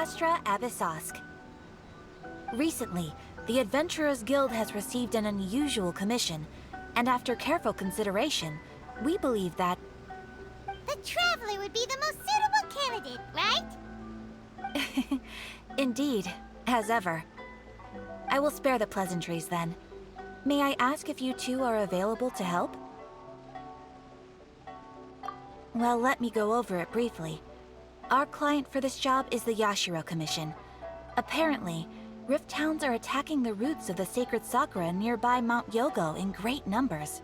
Astra Abyssosk. Recently, the Adventurers Guild has received an unusual commission, and after careful consideration, we believe that... The Traveler would be the most suitable candidate, right? Indeed, as ever. I will spare the pleasantries then. May I ask if you two are available to help? Well, let me go over it briefly. Our client for this job is the Yashiro Commission. Apparently, Rift Towns are attacking the roots of the sacred Sakura nearby Mount Yogo in great numbers.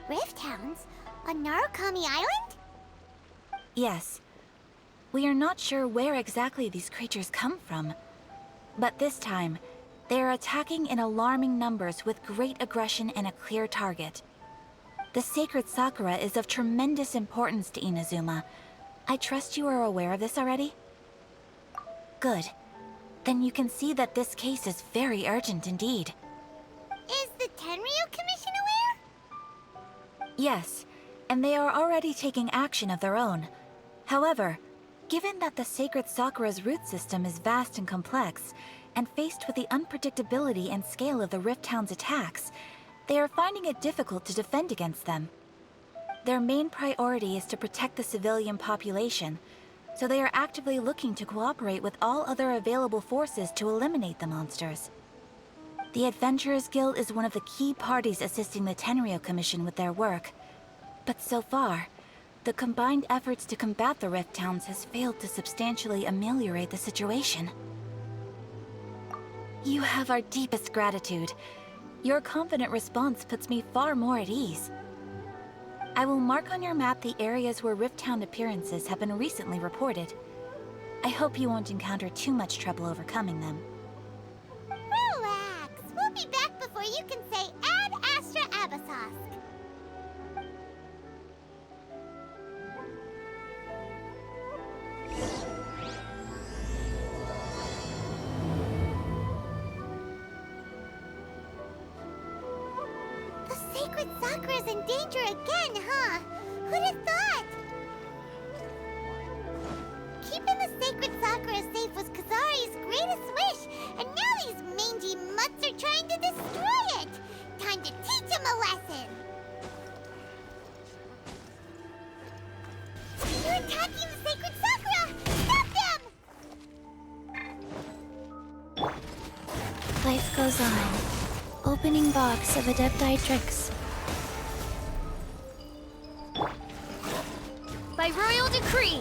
Rift Hounds? On Narukami Island? Yes. We are not sure where exactly these creatures come from. But this time, they are attacking in alarming numbers with great aggression and a clear target. The sacred Sakura is of tremendous importance to Inazuma. I trust you are aware of this already? Good. Then you can see that this case is very urgent indeed. Is the Tenryu Commission aware? Yes, and they are already taking action of their own. However, given that the sacred Sakura's root system is vast and complex, and faced with the unpredictability and scale of the Rift Town's attacks, they are finding it difficult to defend against them. Their main priority is to protect the civilian population, so they are actively looking to cooperate with all other available forces to eliminate the monsters. The Adventurers Guild is one of the key parties assisting the Tenryu Commission with their work. But so far, the combined efforts to combat the Rift Towns has failed to substantially ameliorate the situation. You have our deepest gratitude. Your confident response puts me far more at ease. I will mark on your map the areas where Rift Town appearances have been recently reported. I hope you won't encounter too much trouble overcoming them. Relax. We'll be back before you can say Ad Astra Abyssosk. The sacred Sakura's in danger again, huh? Who'd have thought? Keeping the sacred Sakura safe was Kazari's greatest wish, and now these mangy mutts are trying to destroy it! Time to teach him a lesson! They're attacking the sacred Sakura! Stop them! Life goes on. Opening box of Adepti tricks. By royal decree!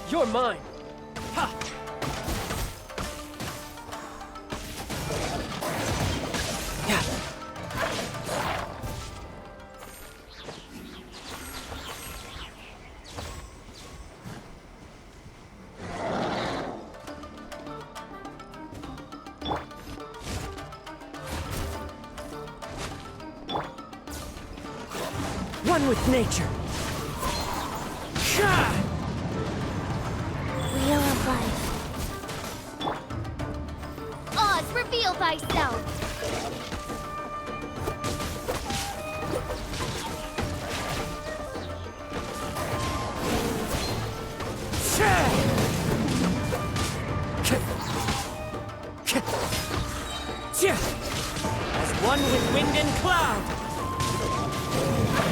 You're mine! Ha! Yeah. One with nature. Shah! Wheel of life. Oz, reveal thyself! As one with wind and cloud.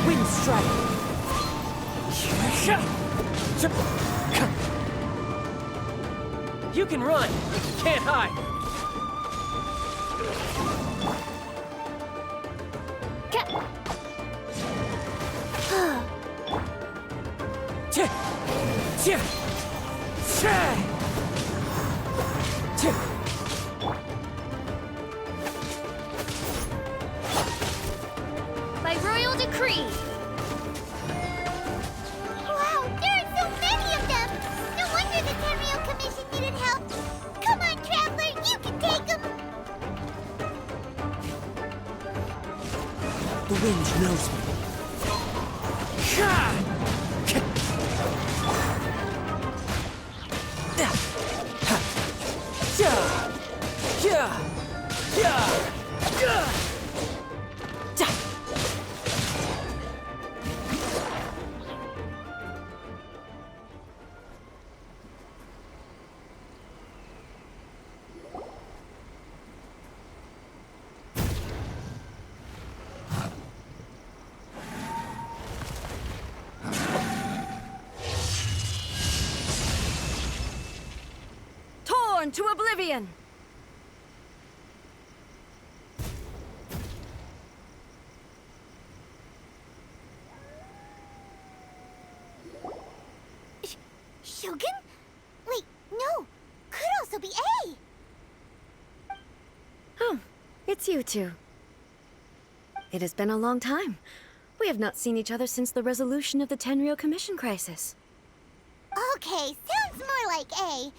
Wind strike. You can run, but you can't hide. By royal decree! Wow, there are so many of them! No wonder the Tenryu Commission needed help! Come on, Traveler, you can take them! The wind knows me. Torn to oblivion! Shogun? Wait, no. Could also be A. Oh, it's you two. It has been a long time. We have not seen each other since the resolution of the Tenryou Commission crisis. Okay, sounds more like A.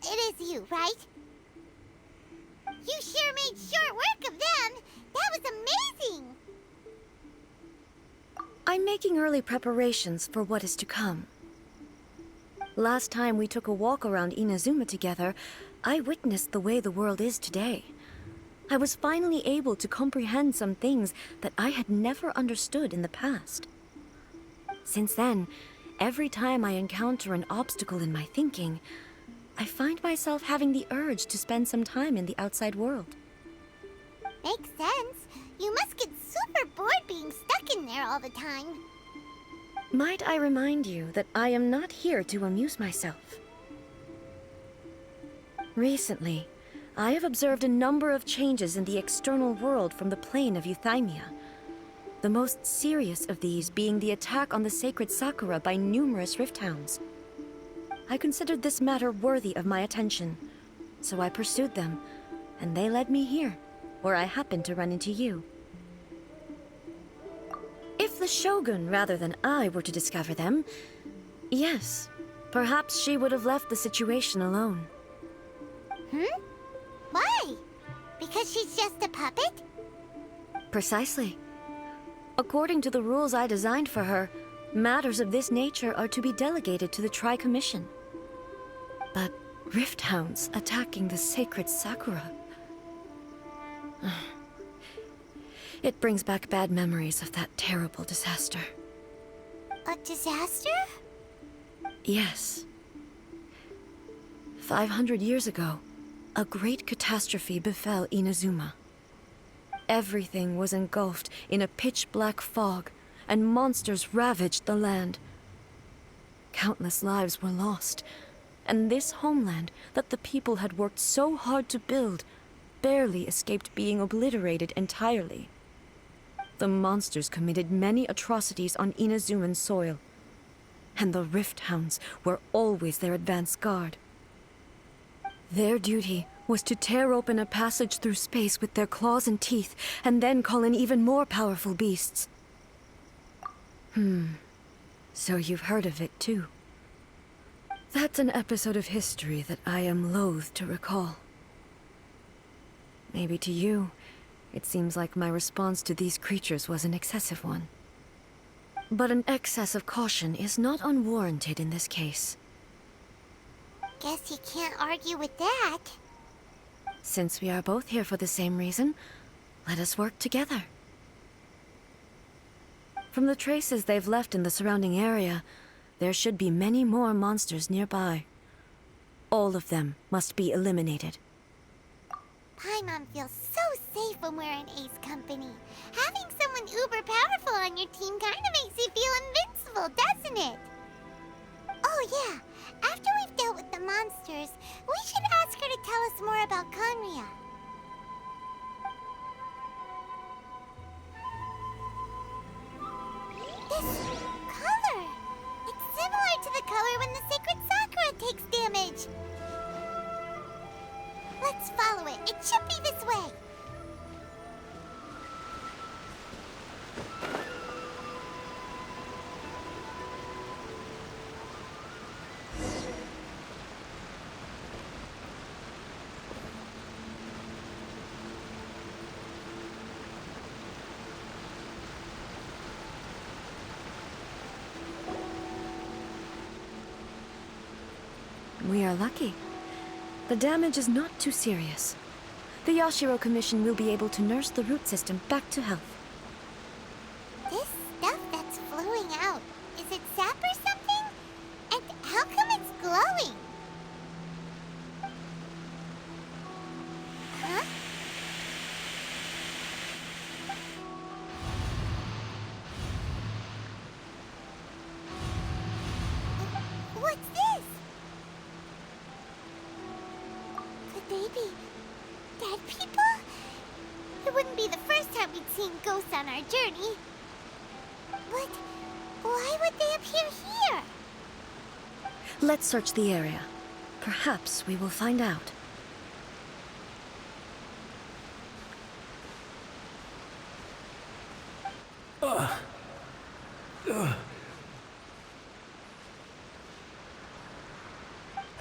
It is you, right? You sure made short work of them. That was amazing. I'm making early preparations for what is to come. Last time we took a walk around Inazuma together, I witnessed the way the world is today. I was finally able to comprehend some things that I had never understood in the past. Since then, every time I encounter an obstacle in my thinking, I find myself having the urge to spend some time in the outside world. Makes sense. You must get super bored being stuck in there all the time. Might I remind you that I am not here to amuse myself? Recently, I have observed a number of changes in the external world from the plane of Euthymia. The most serious of these being the attack on the sacred Sakura by numerous rifthounds. I considered this matter worthy of my attention, so I pursued them, and they led me here, where I happened to run into you. If the Shogun rather than I were to discover them, yes, perhaps she would have left the situation alone. Why? Because she's just a puppet? Precisely. According to the rules I designed for her, matters of this nature are to be delegated to the Tri-Commission. But rifthounds attacking the sacred Sakura... It brings back bad memories of that terrible disaster. A disaster? Yes. 500 years ago, a great catastrophe befell Inazuma. Everything was engulfed in a pitch-black fog, and monsters ravaged the land. Countless lives were lost, and this homeland that the people had worked so hard to build barely escaped being obliterated entirely. The monsters committed many atrocities on Inazuman soil, and the rifthounds were always their advance guard. Their duty was to tear open a passage through space with their claws and teeth, and then call in even more powerful beasts. So you've heard of it too. That's an episode of history that I am loath to recall. Maybe to you, it seems like my response to these creatures was an excessive one. But an excess of caution is not unwarranted in this case. Guess you can't argue with that. Since we are both here for the same reason, let us work together. From the traces they've left in the surrounding area, there should be many more monsters nearby. All of them must be eliminated. Paimon feels so safe when we're in Ace company. Having someone uber powerful on your team kind of makes you feel invincible, doesn't it? Oh yeah, after we've dealt with the monsters, we should ask her to tell us more about Conria. This color! It's similar to the color when the sacred Sakura takes damage. Let's follow it. It should be this way. We are lucky. The damage is not too serious. The Yashiro Commission will be able to nurse the root system back to health. This stuff that's flowing out, is it sap or something? And how come it's glowing? Huh? What's this? Could they be dead people? It wouldn't be the first time we'd seen ghosts on our journey. But why would they appear here? Let's search the area. Perhaps we will find out. I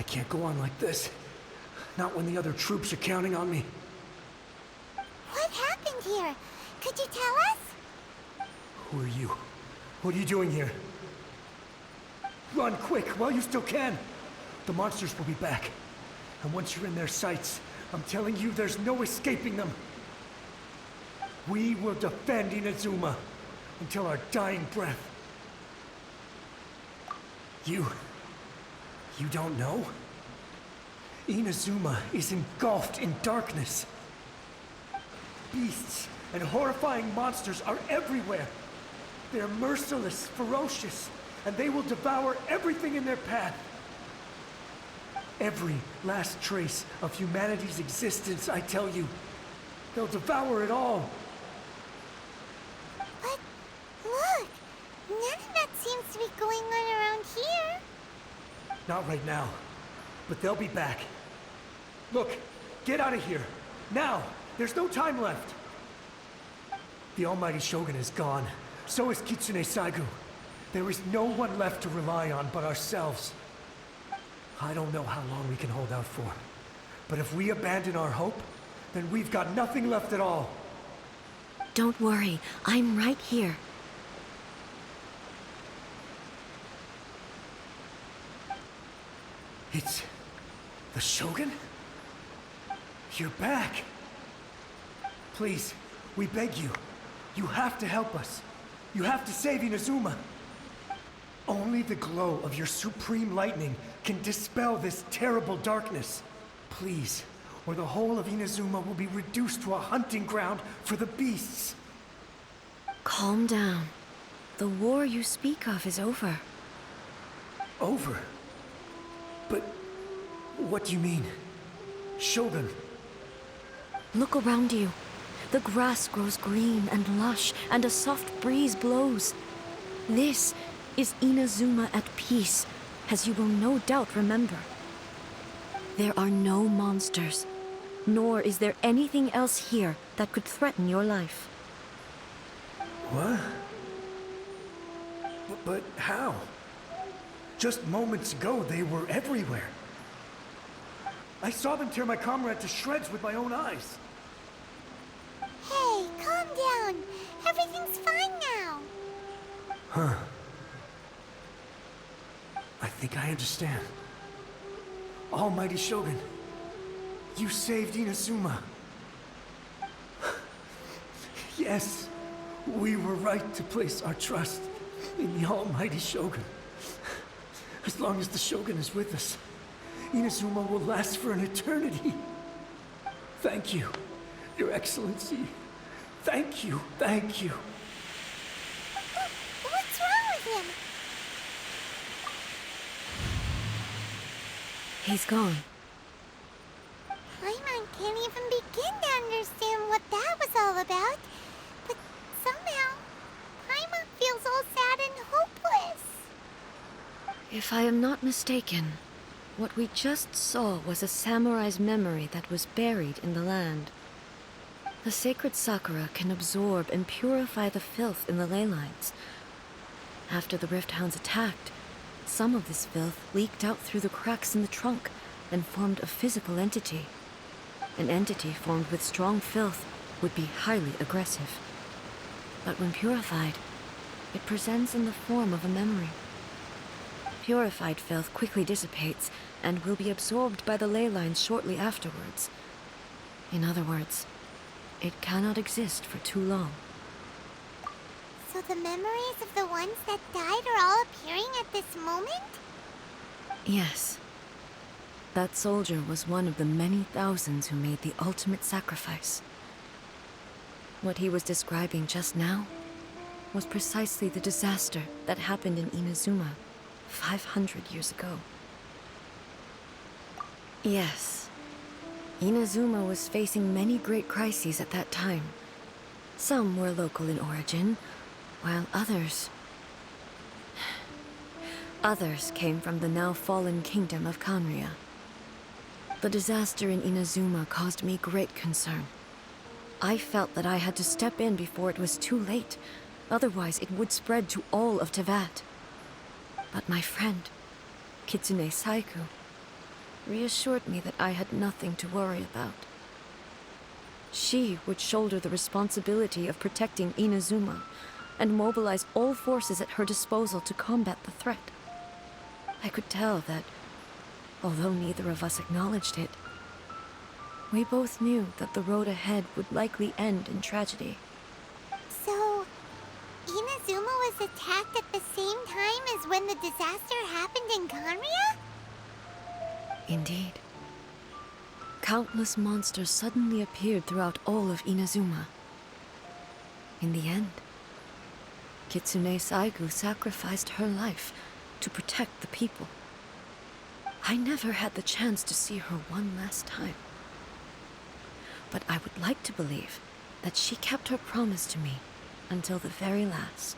can't go on like this. Not when the other troops are counting on me. What happened here? Could you tell us? Who are you? What are you doing here? Run quick while you still can. The monsters will be back. And once you're in their sights, I'm telling you there's no escaping them. We will defend Inazuma until our dying breath. You don't know? Inazuma is engulfed in darkness. Beasts and horrifying monsters are everywhere. They're merciless, ferocious, and they will devour everything in their path. Every last trace of humanity's existence, I tell you. They'll devour it all. But look, none of that seems to be going on around here. Not right now, but they'll be back. Look, get out of here. Now! There's no time left. The almighty Shogun is gone. So is Kitsune Saigu. There is no one left to rely on but ourselves. I don't know how long we can hold out for. But if we abandon our hope, then we've got nothing left at all. Don't worry, I'm right here. It's the Shogun? You're back. Please, we beg you. You have to help us. You have to save Inazuma. Only the glow of your supreme lightning can dispel this terrible darkness. Please, or the whole of Inazuma will be reduced to a hunting ground for the beasts. Calm down. The war you speak of is over. Over? But what do you mean? Shogun? Look around you. The grass grows green and lush, and a soft breeze blows. This is Inazuma at peace, as you will no doubt remember. There are no monsters, nor is there anything else here that could threaten your life. What? But how? Just moments ago, they were everywhere. I saw them tear my comrade to shreds with my own eyes. Hey, calm down. Everything's fine now. Huh. I think I understand. Almighty Shogun, you saved Inazuma. Yes, we were right to place our trust in the Almighty Shogun. As long as the Shogun is with us, Inazuma will last for an eternity. Thank you, Your Excellency. Thank you, thank you. What's wrong with him? He's gone. Paimon can't even begin to understand what that was all about. But somehow, Paimon feels all sad and hopeless. If I am not mistaken, what we just saw was a samurai's memory that was buried in the land. The sacred sakura can absorb and purify the filth in the ley lines. After the Rift Hounds attacked, some of this filth leaked out through the cracks in the trunk and formed a physical entity. An entity formed with strong filth would be highly aggressive. But when purified, it presents in the form of a memory. Purified filth quickly dissipates and will be absorbed by the ley lines shortly afterwards. In other words, it cannot exist for too long. So the memories of the ones that died are all appearing at this moment? Yes. That soldier was one of the many thousands who made the ultimate sacrifice. What he was describing just now was precisely the disaster that happened in Inazuma 500 years ago. Yes, Inazuma was facing many great crises at that time. Some were local in origin, while others came from the now fallen kingdom of Kanria. The disaster in Inazuma caused me great concern. I felt that I had to step in before it was too late, otherwise it would spread to all of Tevat. But my friend, Kitsune Saiku, reassured me that I had nothing to worry about. She would shoulder the responsibility of protecting Inazuma and mobilize all forces at her disposal to combat the threat. I could tell that, although neither of us acknowledged it, we both knew that the road ahead would likely end in tragedy. So, Inazuma was attacked at the same time as when the disaster happened in Kanria? Indeed. Countless monsters suddenly appeared throughout all of Inazuma. In the end, Kitsune Saigu sacrificed her life to protect the people. I never had the chance to see her one last time. But I would like to believe that she kept her promise to me until the very last.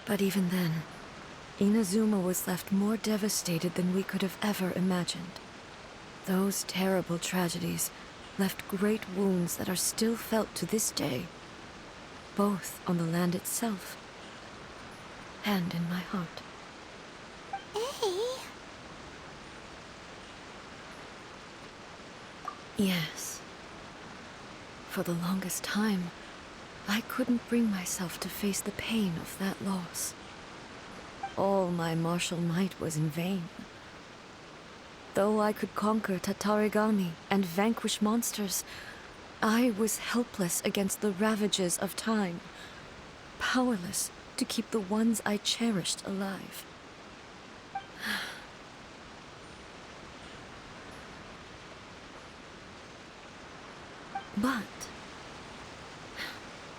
But even then, Inazuma was left more devastated than we could have ever imagined. Those terrible tragedies left great wounds that are still felt to this day, both on the land itself and in my heart. Hey. Yes. For the longest time, I couldn't bring myself to face the pain of that loss. All my martial might was in vain. Though I could conquer Tatarigami and vanquish monsters, I was helpless against the ravages of time, powerless to keep the ones I cherished alive. But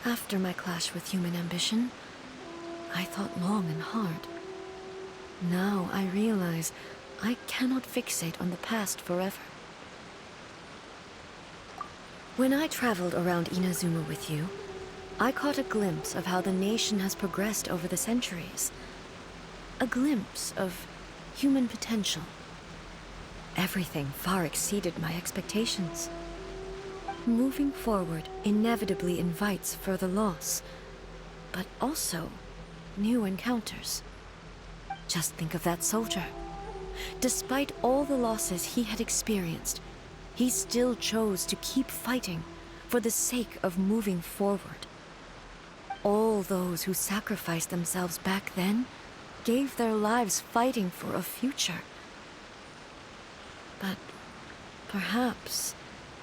after my clash with human ambition, I thought long and hard. Now I realize I cannot fixate on the past forever. When I traveled around Inazuma with you, I caught a glimpse of how the nation has progressed over the centuries. A glimpse of human potential. Everything far exceeded my expectations. Moving forward inevitably invites further loss, but also new encounters. Just think of that soldier. Despite all the losses he had experienced, he still chose to keep fighting for the sake of moving forward. All those who sacrificed themselves back then gave their lives fighting for a future. But perhaps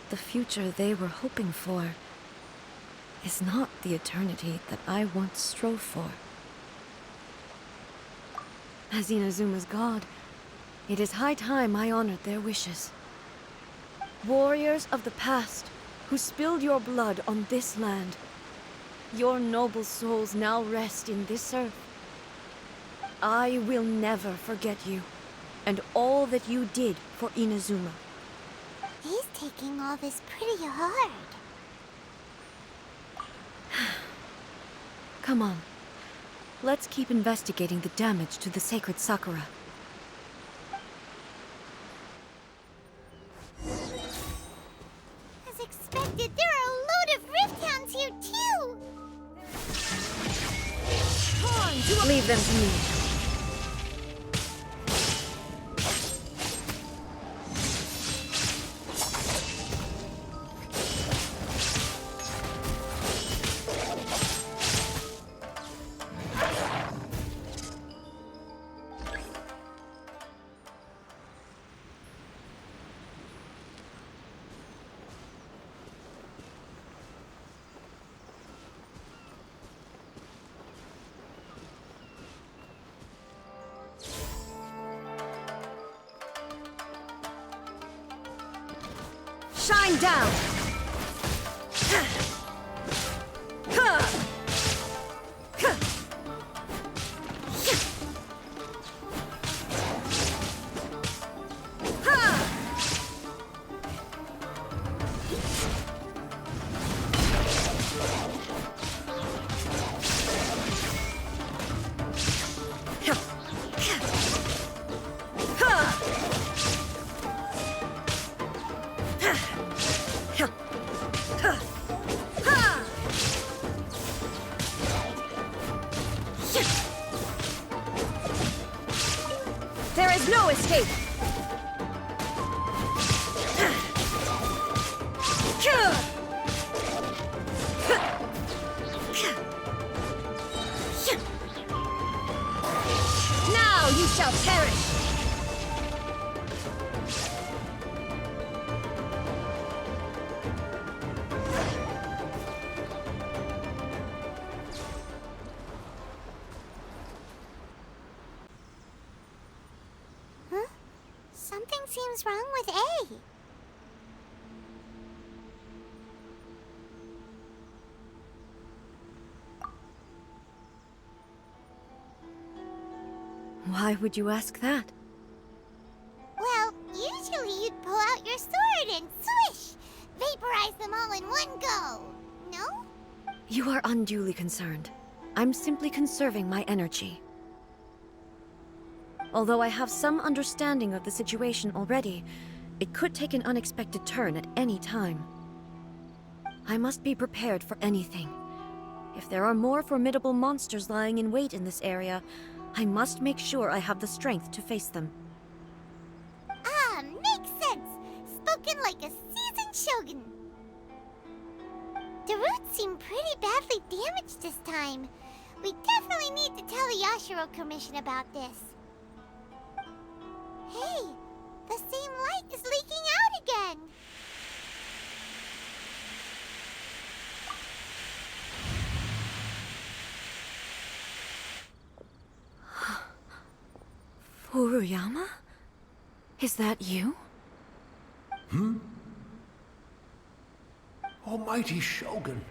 the future they were hoping for is not the eternity that I once strove for. As Inazuma's god, it is high time I honored their wishes. Warriors of the past, who spilled your blood on this land, your noble souls now rest in this earth. I will never forget you, and all that you did for Inazuma. He's taking all this pretty hard. Come on. Let's keep investigating the damage to the sacred Sakura. As expected, there are a load of Rift Hounds here too! Leave them to me. shine down! There is no escape! Now you shall perish! Huh? Something seems wrong with A. Why would you ask that? Well, usually you'd pull out your sword and swish! Vaporize them all in one go! No? You are unduly concerned. I'm simply conserving my energy. Although I have some understanding of the situation already, it could take an unexpected turn at any time. I must be prepared for anything. If there are more formidable monsters lying in wait in this area, I must make sure I have the strength to face them. Ah, makes sense! Spoken like a seasoned shogun. The roots seem pretty badly damaged this time. We definitely need to tell the Yashiro Commission about this. Hey, the same light is leaking out again! Furuyama? Is that you? Almighty Shogun,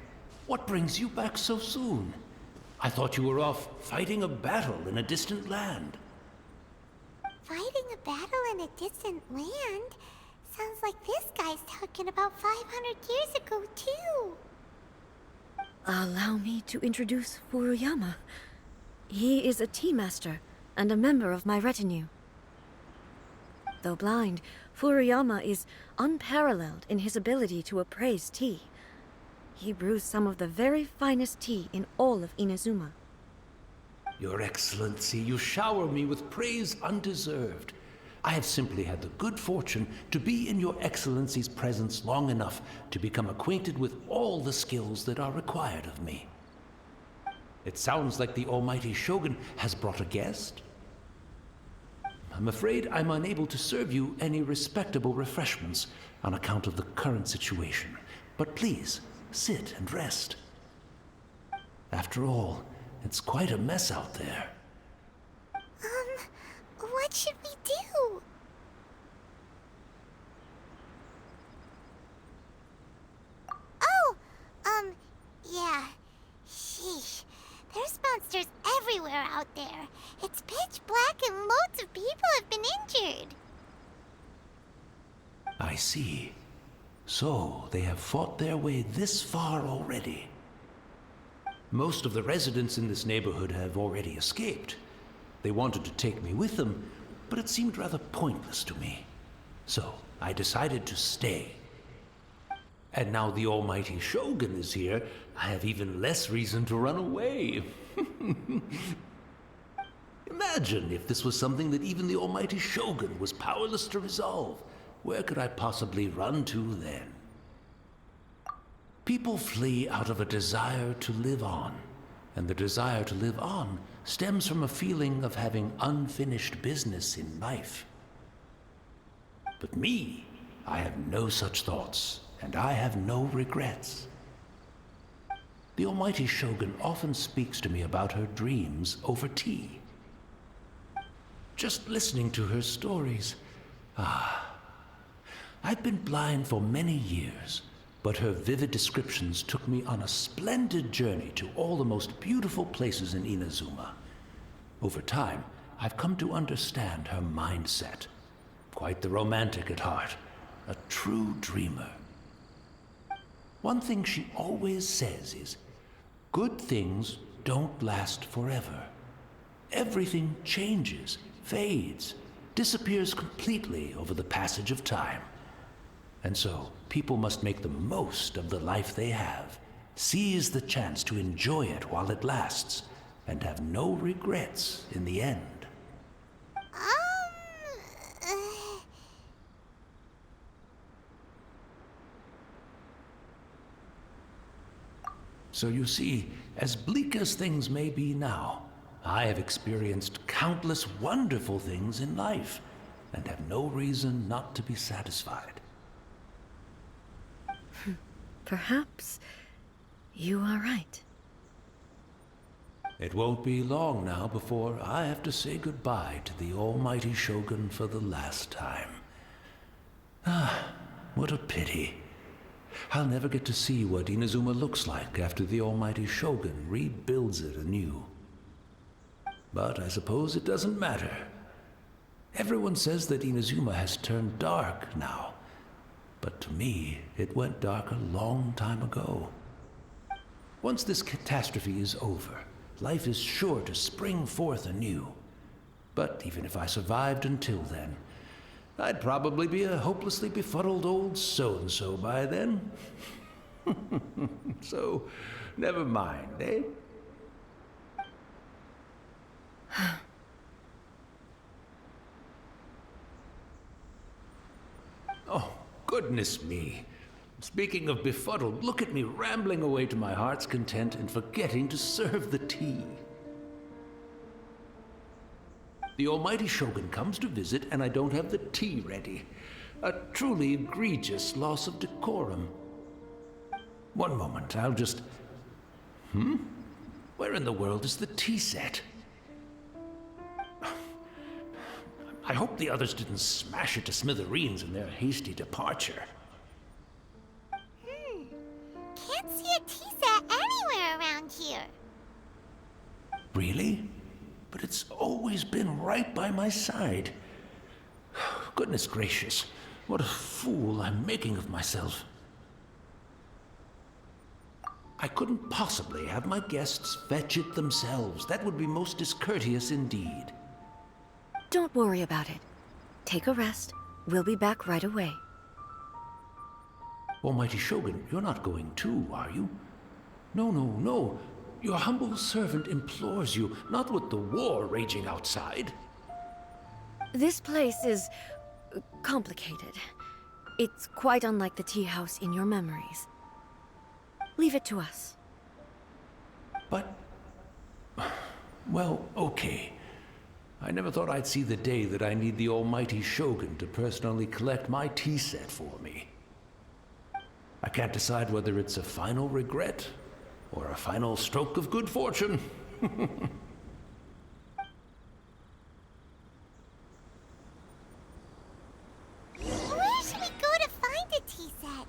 what brings you back so soon? I thought you were off fighting a battle in a distant land. Fighting a battle in a distant land? Sounds like this guy's talking about 500 years ago, too. Allow me to introduce Furuyama. He is a tea master and a member of my retinue. Though blind, Furuyama is unparalleled in his ability to appraise tea. He brews some of the very finest tea in all of Inazuma. Your Excellency, you shower me with praise undeserved. I have simply had the good fortune to be in Your Excellency's presence long enough to become acquainted with all the skills that are required of me. It sounds like the Almighty Shogun has brought a guest. I'm afraid I'm unable to serve you any respectable refreshments on account of the current situation. But please, sit and rest. After all, it's quite a mess out there. What should we do? Oh, yeah. Sheesh. There's monsters everywhere out there. It's pitch black and loads of people have been injured. I see. So, they have fought their way this far already. Most of the residents in this neighborhood have already escaped. They wanted to take me with them, but it seemed rather pointless to me. So, I decided to stay. And now the Almighty Shogun is here, I have even less reason to run away. Imagine if this was something that even the Almighty Shogun was powerless to resolve. Where could I possibly run to then? People flee out of a desire to live on, and the desire to live on stems from a feeling of having unfinished business in life. But me, I have no such thoughts, and I have no regrets. The Almighty Shogun often speaks to me about her dreams over tea. Just listening to her stories, I I've been blind for many years, but her vivid descriptions took me on a splendid journey to all the most beautiful places in Inazuma. Over time, I've come to understand her mindset. Quite the romantic at heart, a true dreamer. One thing she always says is, good things don't last forever. Everything changes, fades, disappears completely over the passage of time. And so, people must make the most of the life they have, seize the chance to enjoy it while it lasts, and have no regrets in the end. So you see, as bleak as things may be now, I have experienced countless wonderful things in life, and have no reason not to be satisfied. Perhaps you are right. It won't be long now before I have to say goodbye to the almighty Shogun for the last time. Ah, what a pity. I'll never get to see what Inazuma looks like after the almighty Shogun rebuilds it anew. But I suppose it doesn't matter. Everyone says that Inazuma has turned dark now. But to me, it went dark a long time ago. Once this catastrophe is over, life is sure to spring forth anew. But even if I survived until then, I'd probably be a hopelessly befuddled old so-and-so by then. So, never mind, eh? Oh, goodness me. Speaking of befuddled, look at me rambling away to my heart's content and forgetting to serve the tea. The almighty Shogun comes to visit and I don't have the tea ready. A truly egregious loss of decorum. One moment, I'll just... Where in the world is the tea set? I hope the others didn't smash it to smithereens in their hasty departure. Can't see a tea set anywhere around here. Really? But it's always been right by my side. Goodness gracious, what a fool I'm making of myself. I couldn't possibly have my guests fetch it themselves. That would be most discourteous indeed. Don't worry about it. Take a rest. We'll be back right away. Almighty Shogun, you're not going too, are you? No, no, no. Your humble servant implores you, not with the war raging outside. This place is complicated. It's quite unlike the tea house in your memories. Leave it to us. But... well, okay. I never thought I'd see the day that I need the almighty Shogun to personally collect my tea set for me. I can't decide whether it's a final regret or a final stroke of good fortune. Where should we go to find a tea set?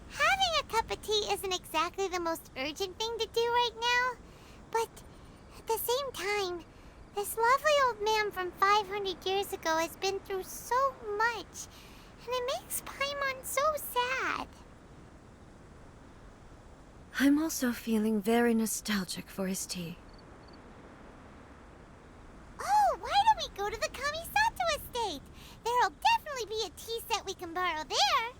Having a cup of tea isn't exactly the most urgent thing to do right now, but at the same time, this lovely old man from 500 years ago has been through so much, and it makes Paimon so sad. I'm also feeling very nostalgic for his tea. Oh, why don't we go to the Kamisato estate? There'll definitely be a tea set we can borrow there.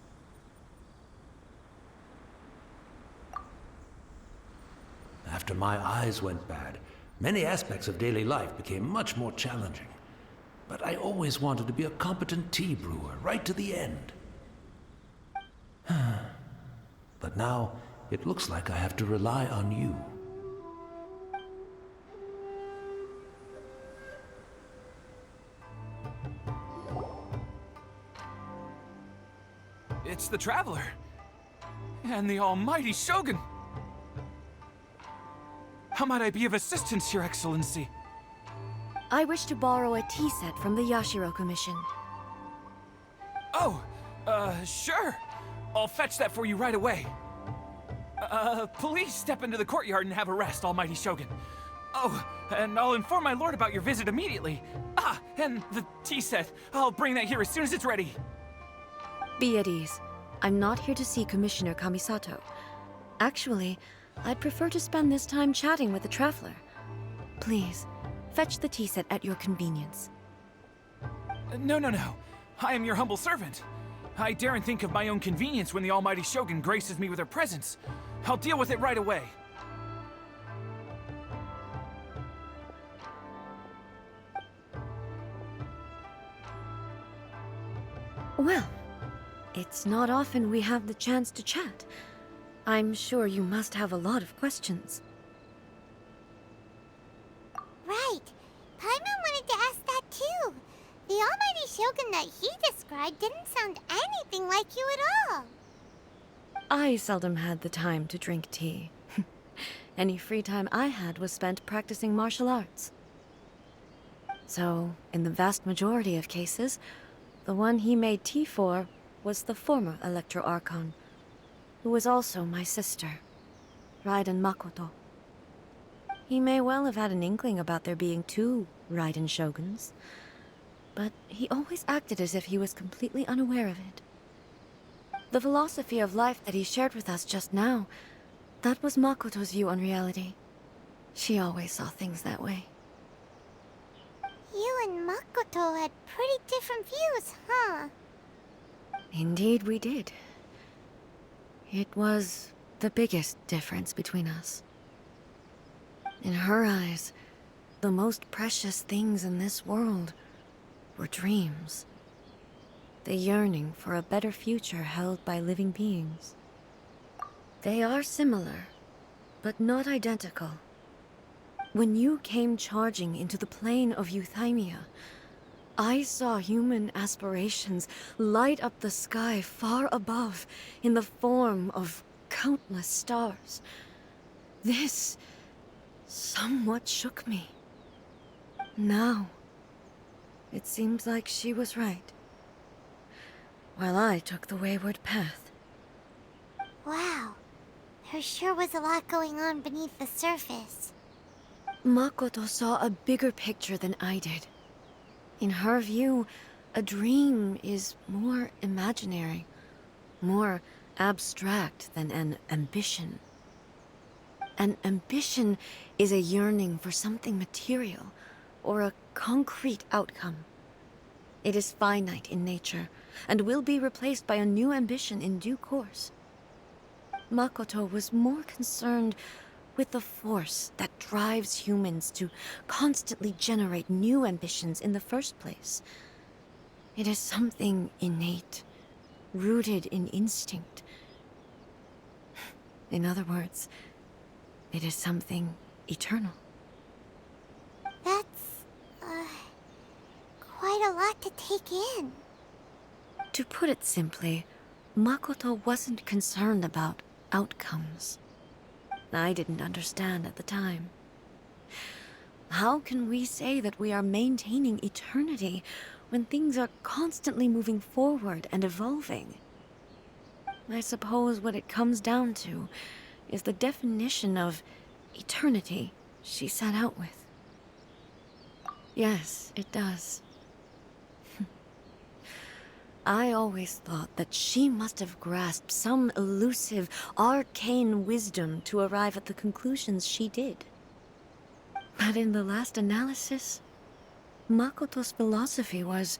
After my eyes went bad, many aspects of daily life became much more challenging. But I always wanted to be a competent tea brewer, right to the end. But now, it looks like I have to rely on you. It's the Traveler. And the almighty Shogun. How might I be of assistance, Your Excellency? I wish to borrow a tea set from the Yashiro Commission. Oh, sure. I'll fetch that for you right away. Please step into the courtyard and have a rest, Almighty Shogun. Oh, and I'll inform my lord about your visit immediately. Ah, and the tea set. I'll bring that here as soon as it's ready. Be at ease. I'm not here to see Commissioner Kamisato. Actually, I'd prefer to spend this time chatting with the traveler. Please, fetch the tea set at your convenience. No. I am your humble servant. I daren't think of my own convenience when the Almighty Shogun graces me with her presence. I'll deal with it right away. Well, it's not often we have the chance to chat. I'm sure you must have a lot of questions. Right. Paimon wanted to ask that too. The Almighty Shogun that he described didn't sound anything like you at all. I seldom had the time to drink tea. Any free time I had was spent practicing martial arts. So, in the vast majority of cases, the one he made tea for was the former Electro Archon, who was also my sister, Raiden Makoto. He may well have had an inkling about there being two Raiden Shoguns, but he always acted as if he was completely unaware of it. The philosophy of life that he shared with us just now, that was Makoto's view on reality. She always saw things that way. You and Makoto had pretty different views, huh? Indeed we did. It was the biggest difference between us. In her eyes, the most precious things in this world were dreams. The yearning for a better future held by living beings. They are similar, but not identical. When you came charging into the plane of Euthymia, I saw human aspirations light up the sky far above in the form of countless stars. This somewhat shook me. Now, it seems like she was right, while I took the wayward path. Wow. There sure was a lot going on beneath the surface. Makoto saw a bigger picture than I did. In her view, a dream is more imaginary, more abstract than an ambition. An ambition is a yearning for something material, or a concrete outcome. It is finite in nature, and will be replaced by a new ambition in due course. Makoto was more concerned with the force that drives humans to constantly generate new ambitions in the first place. It is something innate, rooted in instinct. In other words, it is something eternal. That's, quite a lot to take in. To put it simply, Makoto wasn't concerned about outcomes. I didn't understand at the time. How can we say that we are maintaining eternity when things are constantly moving forward and evolving? I suppose what it comes down to is the definition of eternity she set out with. Yes, it does. I always thought that she must have grasped some elusive, arcane wisdom to arrive at the conclusions she did. But in the last analysis, Makoto's philosophy was,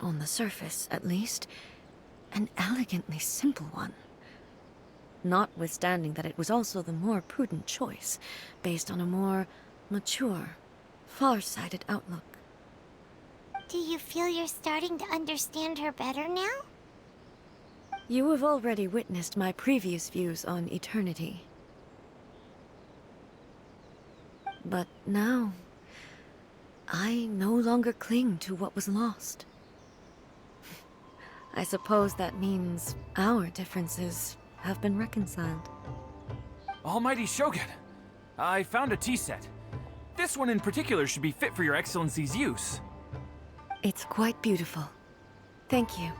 on the surface at least, an elegantly simple one. Notwithstanding that it was also the more prudent choice, based on a more mature, far-sighted outlook. Do you feel you're starting to understand her better now? You have already witnessed my previous views on eternity. But now, I no longer cling to what was lost. I suppose that means our differences have been reconciled. Almighty Shogun, I found a tea set. This one in particular should be fit for your Excellency's use. It's quite beautiful. Thank you.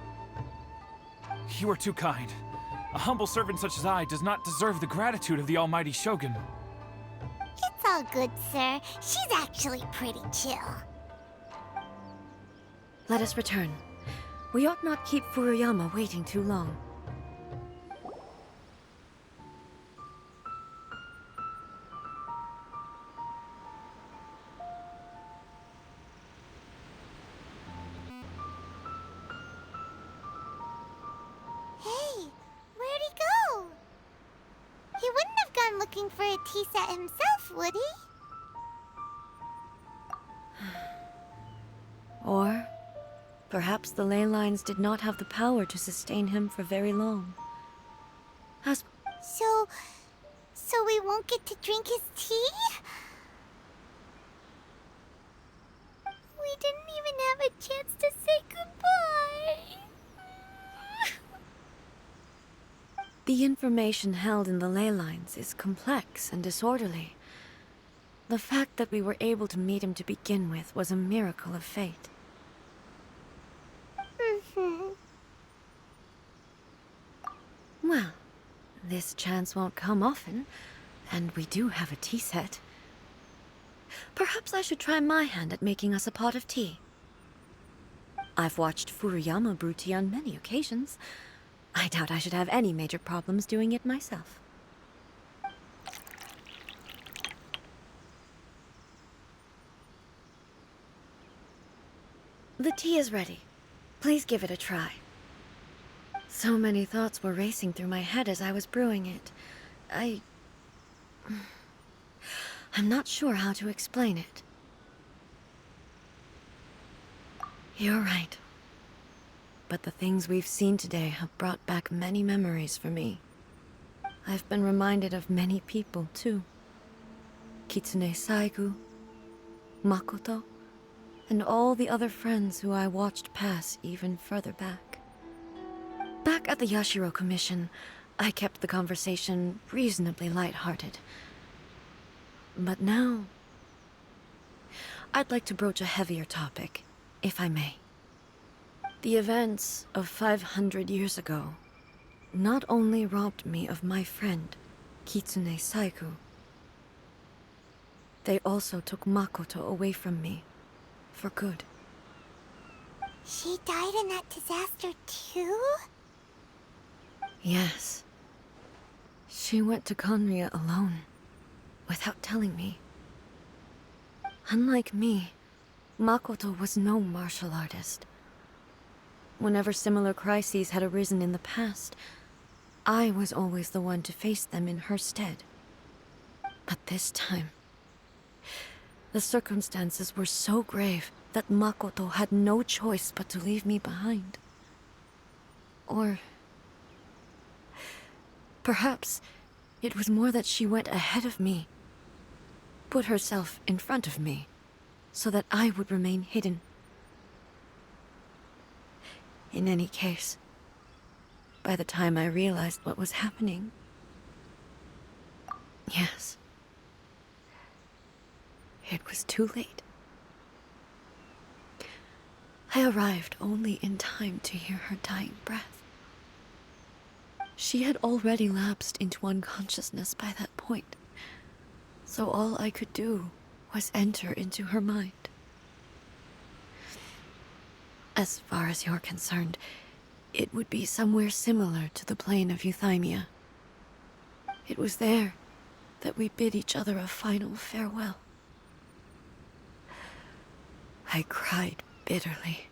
You are too kind. A humble servant such as I does not deserve the gratitude of the almighty Shogun. It's all good, sir. She's actually pretty chill. Let us return. We ought not keep Furuyama waiting too long. Hey, where'd he go? He wouldn't have gone looking for a tea set himself, would he? Or perhaps the ley lines did not have the power to sustain him for very long. As So we won't get to drink his tea? We didn't even have a chance to say goodbye. the information held in the ley lines is complex and disorderly. The fact that we were able to meet him to begin with was a miracle of fate. Well, this chance won't come often, and we do have a tea set. Perhaps I should try my hand at making us a pot of tea. I've watched Furuyama brew tea on many occasions. I doubt I should have any major problems doing it myself. The tea is ready. Please give it a try. So many thoughts were racing through my head as I was brewing it. I'm not sure how to explain it. You're right. But the things we've seen today have brought back many memories for me. I've been reminded of many people, too. Kitsune Saigu, Makoto, and all the other friends who I watched pass even further back. Back at the Yashiro Commission, I kept the conversation reasonably lighthearted. But now, I'd like to broach a heavier topic, if I may. The events of 500 years ago not only robbed me of my friend, Kitsune Saigu, they also took Makoto away from me, for good. She died in that disaster too? Yes. She went to Conria alone, without telling me. Unlike me, Makoto was no martial artist. Whenever similar crises had arisen in the past, I was always the one to face them in her stead. But this time, the circumstances were so grave that Makoto had no choice but to leave me behind. Or perhaps it was more that she went ahead of me, put herself in front of me, so that I would remain hidden. In any case, by the time I realized what was happening, yes, it was too late. I arrived only in time to hear her dying breath. She had already lapsed into unconsciousness by that point, so all I could do was enter into her mind. As far as you're concerned, it would be somewhere similar to the plane of Euthymia. It was there that we bid each other a final farewell. I cried bitterly.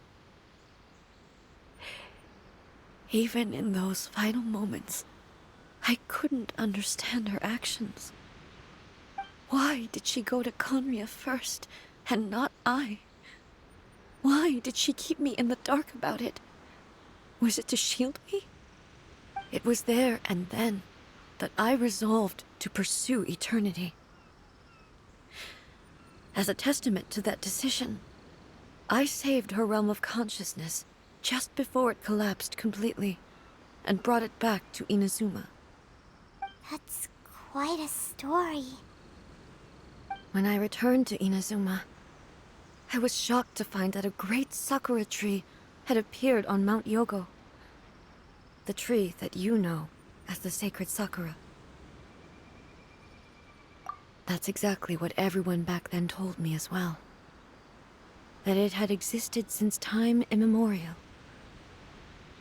Even in those final moments, I couldn't understand her actions. Why did she go to Conria first, and not I? Why did she keep me in the dark about it? Was it to shield me? It was there and then that I resolved to pursue eternity. As a testament to that decision, I saved her realm of consciousness just before it collapsed completely, and brought it back to Inazuma. That's quite a story. When I returned to Inazuma, I was shocked to find that a great sakura tree had appeared on Mount Yogo. The tree that you know as the sacred Sakura. That's exactly what everyone back then told me as well. That it had existed since time immemorial.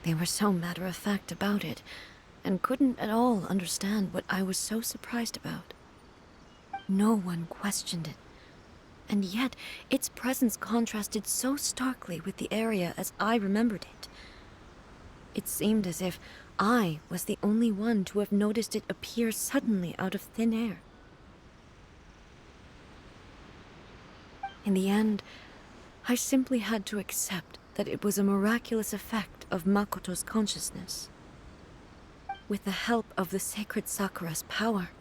They were so matter-of-fact about it, and couldn't at all understand what I was so surprised about. No one questioned it, and yet its presence contrasted so starkly with the area as I remembered it. It seemed as if I was the only one to have noticed it appear suddenly out of thin air. In the end, I simply had to accept that it was a miraculous effect of Makoto's consciousness. With the help of the sacred Sakura's power,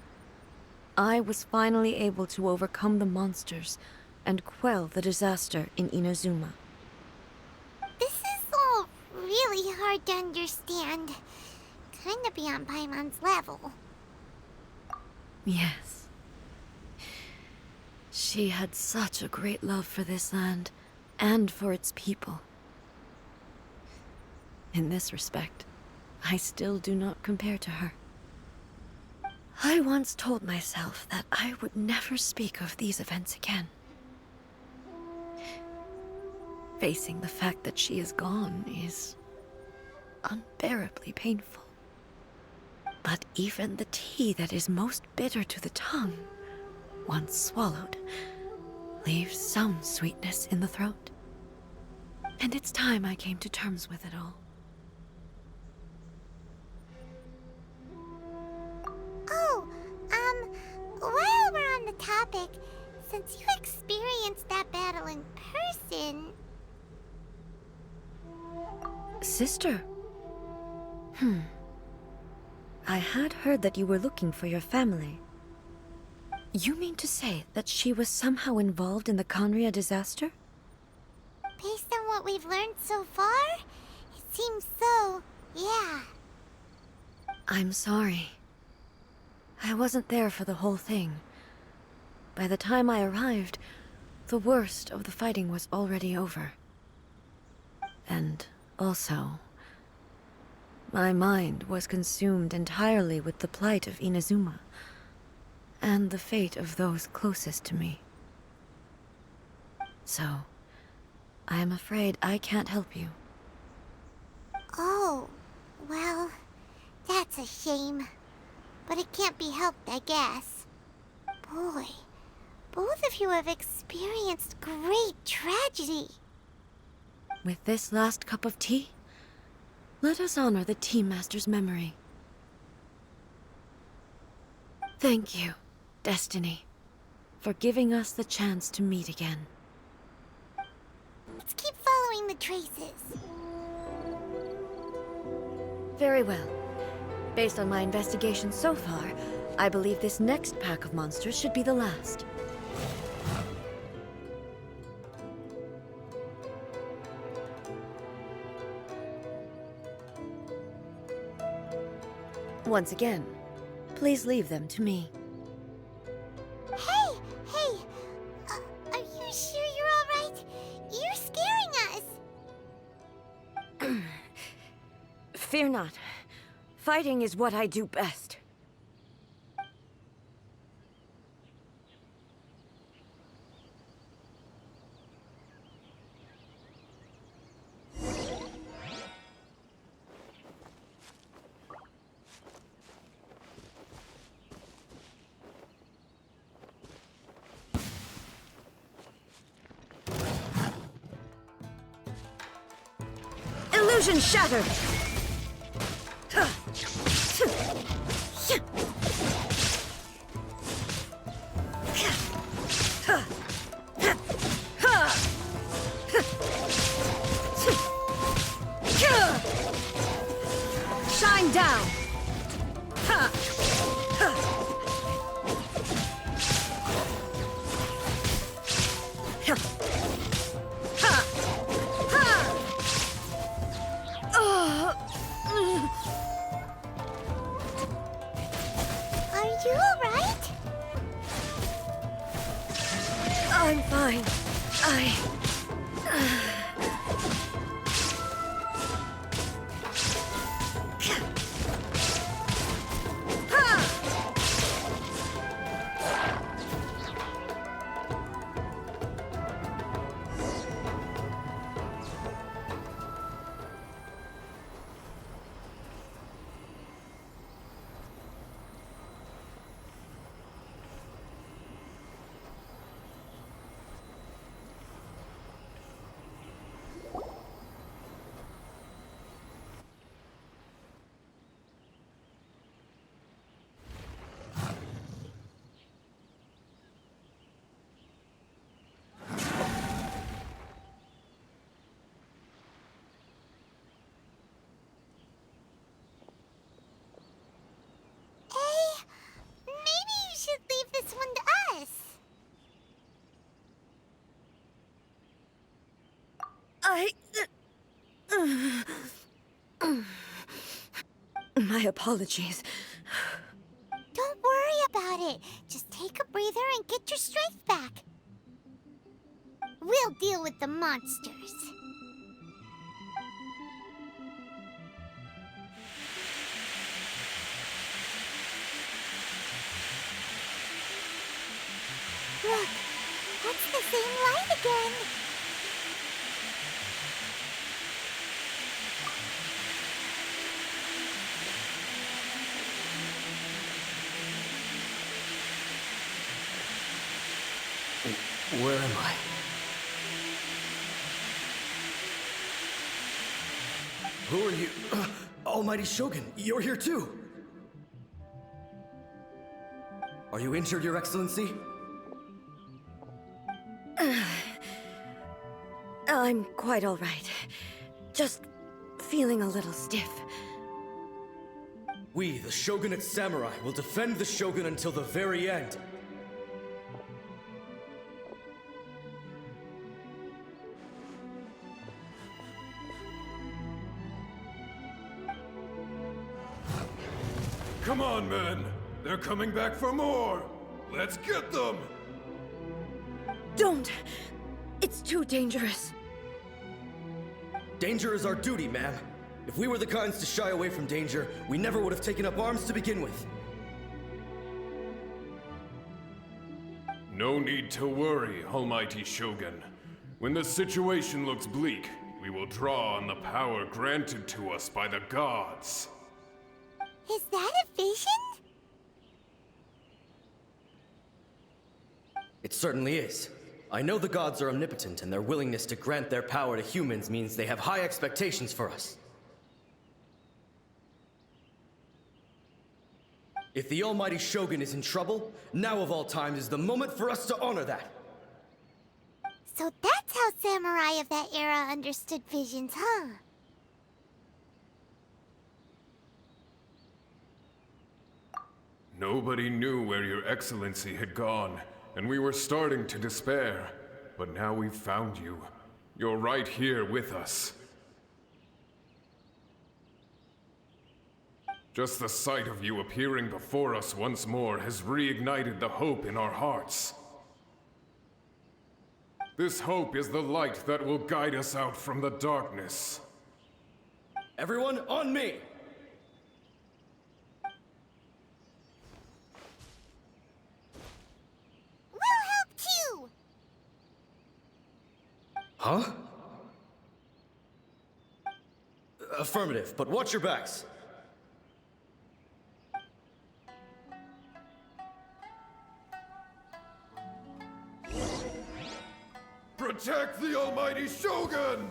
I was finally able to overcome the monsters and quell the disaster in Inazuma. This is all really hard to understand. Kinda beyond Paimon's level. Yes. She had such a great love for this land, and for its people. In this respect, I still do not compare to her. I once told myself that I would never speak of these events again. Facing the fact that she is gone is unbearably painful. But even the tea that is most bitter to the tongue, once swallowed, leaves some sweetness in the throat. And it's time I came to terms with it all. Oh, while we're on the topic, since you experienced that battle in person... Sister? I had heard that you were looking for your family. You mean to say that she was somehow involved in the Conria disaster? Based on what we've learned so far, it seems so, yeah. I'm sorry. I wasn't there for the whole thing. By the time I arrived, the worst of the fighting was already over. And also, my mind was consumed entirely with the plight of Inazuma, and the fate of those closest to me. So, I am afraid I can't help you. Oh, well, that's a shame. But it can't be helped, I guess. Boy, both of you have experienced great tragedy. With this last cup of tea, let us honor the Tea Master's memory. Thank you, Destiny, for giving us the chance to meet again. Let's keep following the traces. Very well. Based on my investigation so far, I believe this next pack of monsters should be the last. Once again, please leave them to me. Hey! Are you sure you're all right? You're scaring us! Fear not. Fighting is what I do best. Illusion shattered! Shine down! Are you alright? I'm fine. My apologies. Don't worry about it. Just take a breather and get your strength back. We'll deal with the monsters. Look, that's the same light again. Where am I? Who are you? Almighty Shogun, you're here too! Are you injured, Your Excellency? I'm quite all right. Just feeling a little stiff. We, the Shogunate Samurai, will defend the Shogun until the very end. Come on, men! They're coming back for more! Let's get them! Don't! It's too dangerous. Danger is our duty, ma'am. If we were the kinds to shy away from danger, we never would have taken up arms to begin with. No need to worry, Almighty Shogun. When the situation looks bleak, we will draw on the power granted to us by the gods. Is that a vision? It certainly is. I know the gods are omnipotent, and their willingness to grant their power to humans means they have high expectations for us. If the Almighty Shogun is in trouble, now of all times is the moment for us to honor that. So that's how samurai of that era understood visions, huh? Nobody knew where Your Excellency had gone, and we were starting to despair. But now we've found you. You're right here with us. Just the sight of you appearing before us once more has reignited the hope in our hearts. This hope is the light that will guide us out from the darkness. Everyone, on me! We'll help too! Huh? Affirmative, but watch your backs. Protect the Almighty Shogun!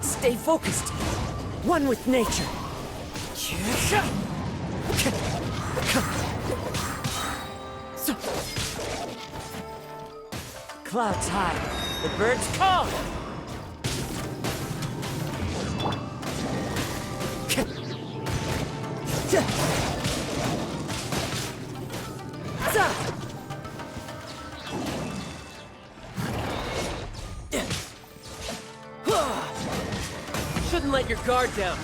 Stay focused. One with nature. Clouds high. The birds call. Shouldn't let your guard down.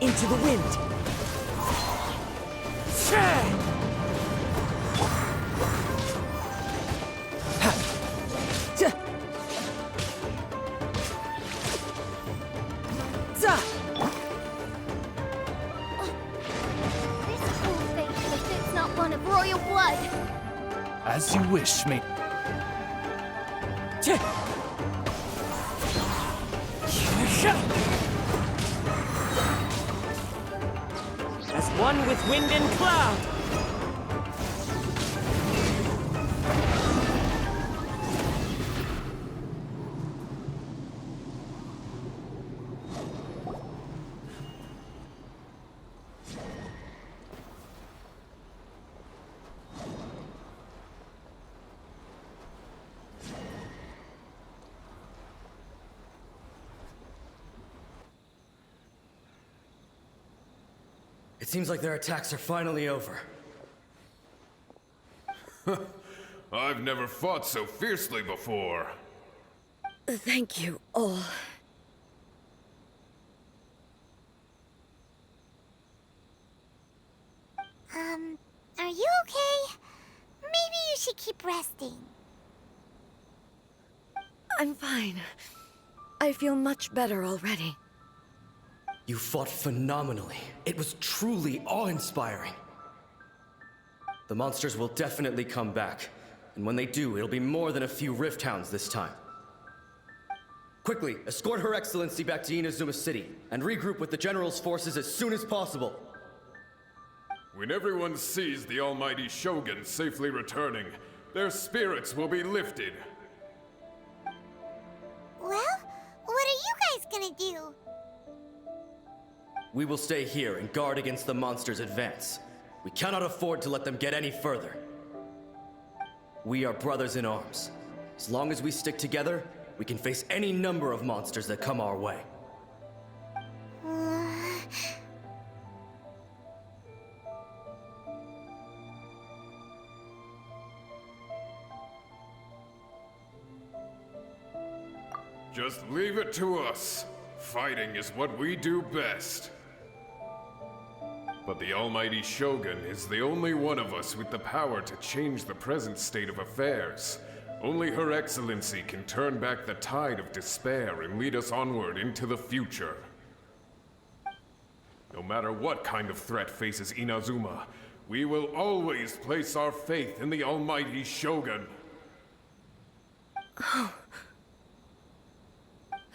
Into the wind. There's As you wish, mate. As one with wind and cloud! It seems like their attacks are finally over. I've never fought so fiercely before. Thank you all. Are you okay? Maybe you should keep resting. I'm fine. I feel much better already. You fought phenomenally. It was truly awe-inspiring. The monsters will definitely come back. And when they do, it'll be more than a few Rift Hounds this time. Quickly, escort Her Excellency back to Inazuma City, and regroup with the General's forces as soon as possible. When everyone sees the almighty Shogun safely returning, their spirits will be lifted. Well, what are you guys gonna do? We will stay here and guard against the monsters' advance. We cannot afford to let them get any further. We are brothers in arms. As long as we stick together, we can face any number of monsters that come our way. Just leave it to us. Fighting is what we do best. But the almighty Shogun is the only one of us with the power to change the present state of affairs. Only Her Excellency can turn back the tide of despair and lead us onward into the future. No matter what kind of threat faces Inazuma, we will always place our faith in the almighty Shogun. Oh.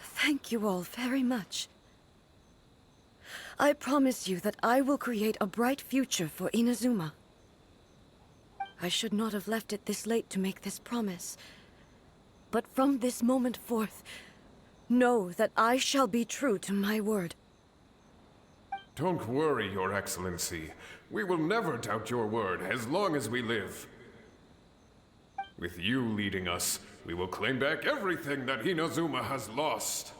Thank you all very much. I promise you that I will create a bright future for Inazuma. I should not have left it this late to make this promise. But from this moment forth, know that I shall be true to my word. Don't worry, Your Excellency. We will never doubt your word as long as we live. With you leading us, we will claim back everything that Inazuma has lost.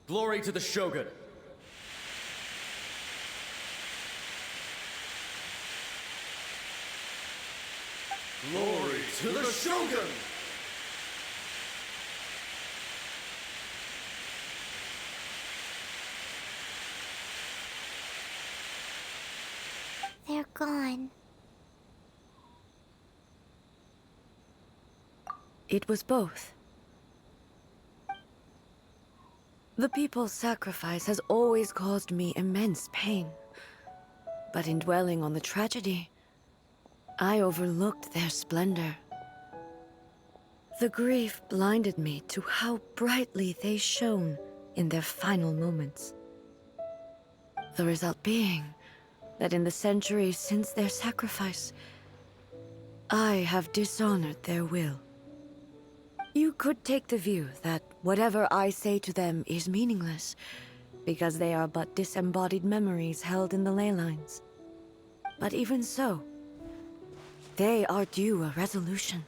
Glory to the Shogun! Glory to the Shogun! They're gone. It was both. The people's sacrifice has always caused me immense pain. But in dwelling on the tragedy, I overlooked their splendor. The grief blinded me to how brightly they shone in their final moments. The result being that in the centuries since their sacrifice, I have dishonored their will. You could take the view that whatever I say to them is meaningless, because they are but disembodied memories held in the ley lines. But even so, they are due a resolution.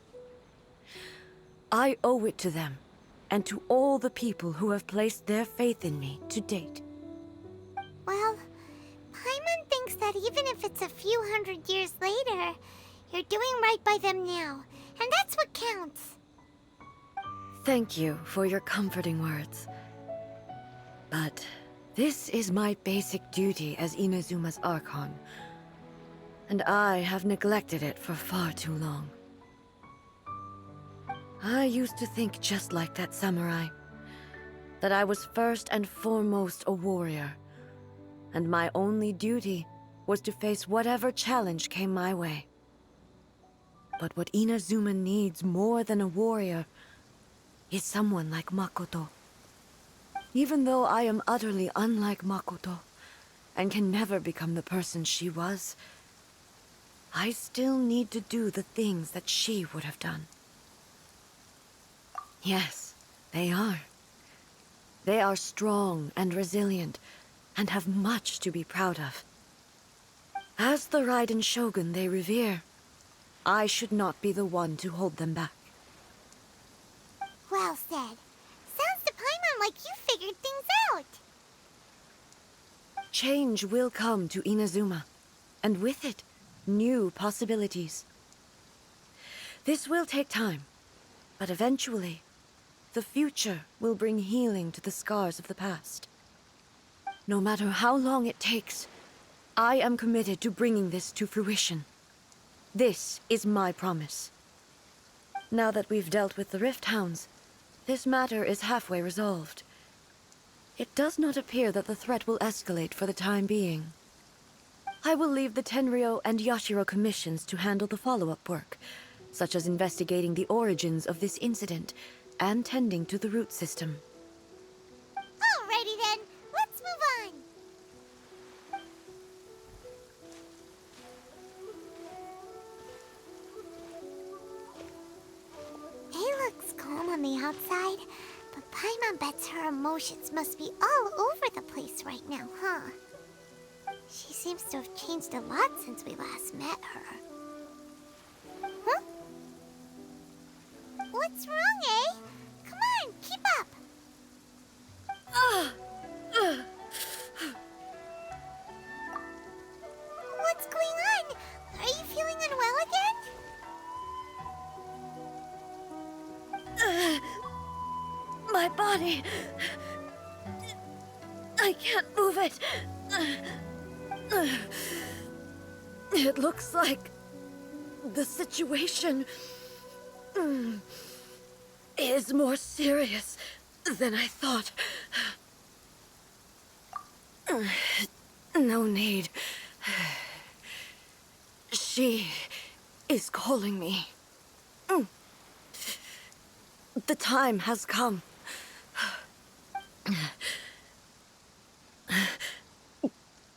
I owe it to them, and to all the people who have placed their faith in me to date. Well, Paimon thinks that even if it's a few hundred years later, you're doing right by them now, and that's what counts. Thank you for your comforting words. But this is my basic duty as Inazuma's Archon, and I have neglected it for far too long. I used to think just like that samurai, that I was first and foremost a warrior, and my only duty was to face whatever challenge came my way. But what Inazuma needs more than a warrior is someone like Makoto. Even though I am utterly unlike Makoto, and can never become the person she was, I still need to do the things that she would have done. Yes, they are. They are strong and resilient, and have much to be proud of. As the Raiden Shogun they revere, I should not be the one to hold them back. Well said. Sounds to Paimon like you figured things out. Change will come to Inazuma, and with it, new possibilities. This will take time, but eventually, the future will bring healing to the scars of the past. No matter how long it takes, I am committed to bringing this to fruition. This is my promise. Now that we've dealt with the Rift Hounds, this matter is halfway resolved. It does not appear that the threat will escalate for the time being. I will leave the Tenryo and Yashiro commissions to handle the follow-up work, such as investigating the origins of this incident and tending to the root system. Alrighty then, let's move on. It looks calm on the outside, but Paimon bets her emotions must be all over the place right now, huh? She seems to have changed a lot since we last met her. Huh? What's wrong, eh? Come on, keep up! What's going on? Are you feeling unwell again? My body... I can't move it. It looks like the situation is more serious than I thought. No need. She is calling me. The time has come.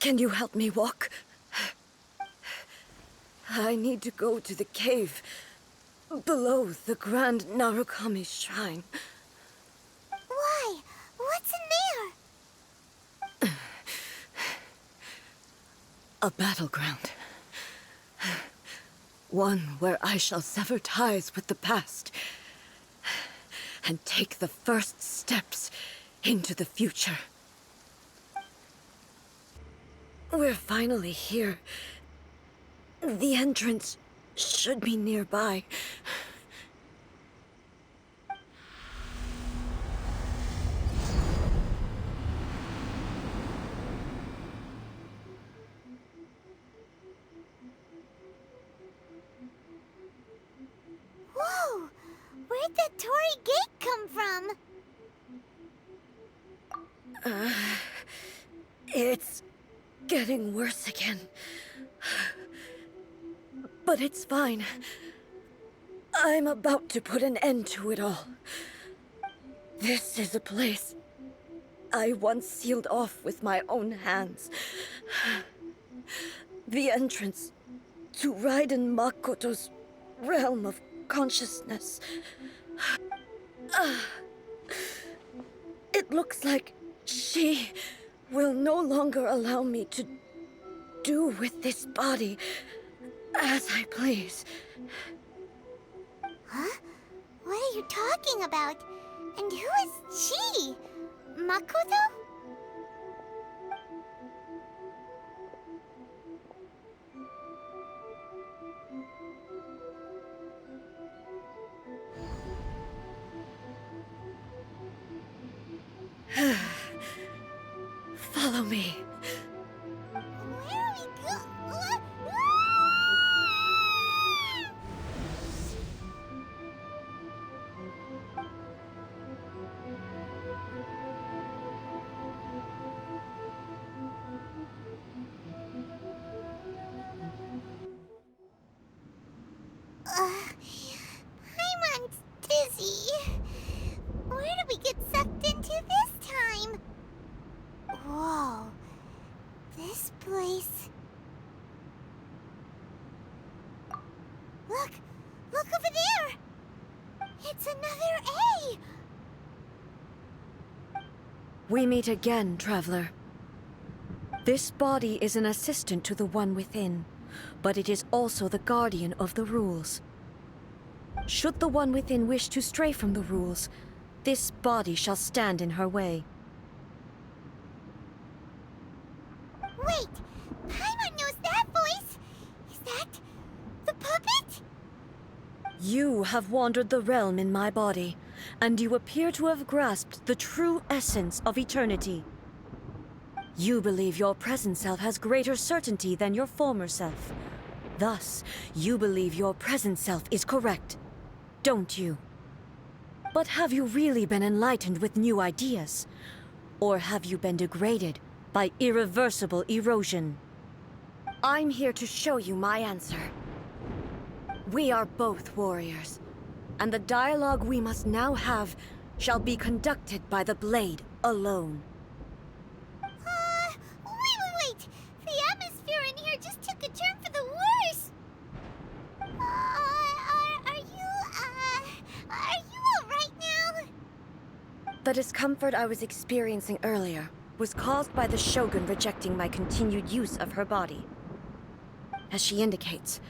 Can you help me walk? I need to go to the cave below the Grand Narukami Shrine. Why? What's in there? A battleground. One where I shall sever ties with the past and take the first steps into the future. We're finally here. The entrance should be nearby. Whoa! Where'd that Torii gate come from? It's getting worse again. But it's fine. I'm about to put an end to it all. This is a place I once sealed off with my own hands. The entrance to Raiden Makoto's realm of consciousness. It looks like she will no longer allow me to do with this body as I please. Huh? What are you talking about? And who is she? Makoto? Follow me. Where are we going? Paimon's dizzy. Where did we get sucked into this time? Whoa. This place... Look! Look over there! It's another A! We meet again, traveler. This body is an assistant to the one within, but it is also the guardian of the rules. Should the one within wish to stray from the rules, this body shall stand in her way. Wait! Paimon knows that voice! Is that... the puppet? You have wandered the realm in my body, and you appear to have grasped the true essence of eternity. You believe your present self has greater certainty than your former self. Thus, you believe your present self is correct, don't you? But have you really been enlightened with new ideas? Or have you been degraded by irreversible erosion? I'm here to show you my answer. We are both warriors, and the dialogue we must now have shall be conducted by the blade alone. Wait! The atmosphere in here just took a turn for the worse! Are you alright now? The discomfort I was experiencing earlier was caused by the Shogun rejecting my continued use of her body. As she indicates,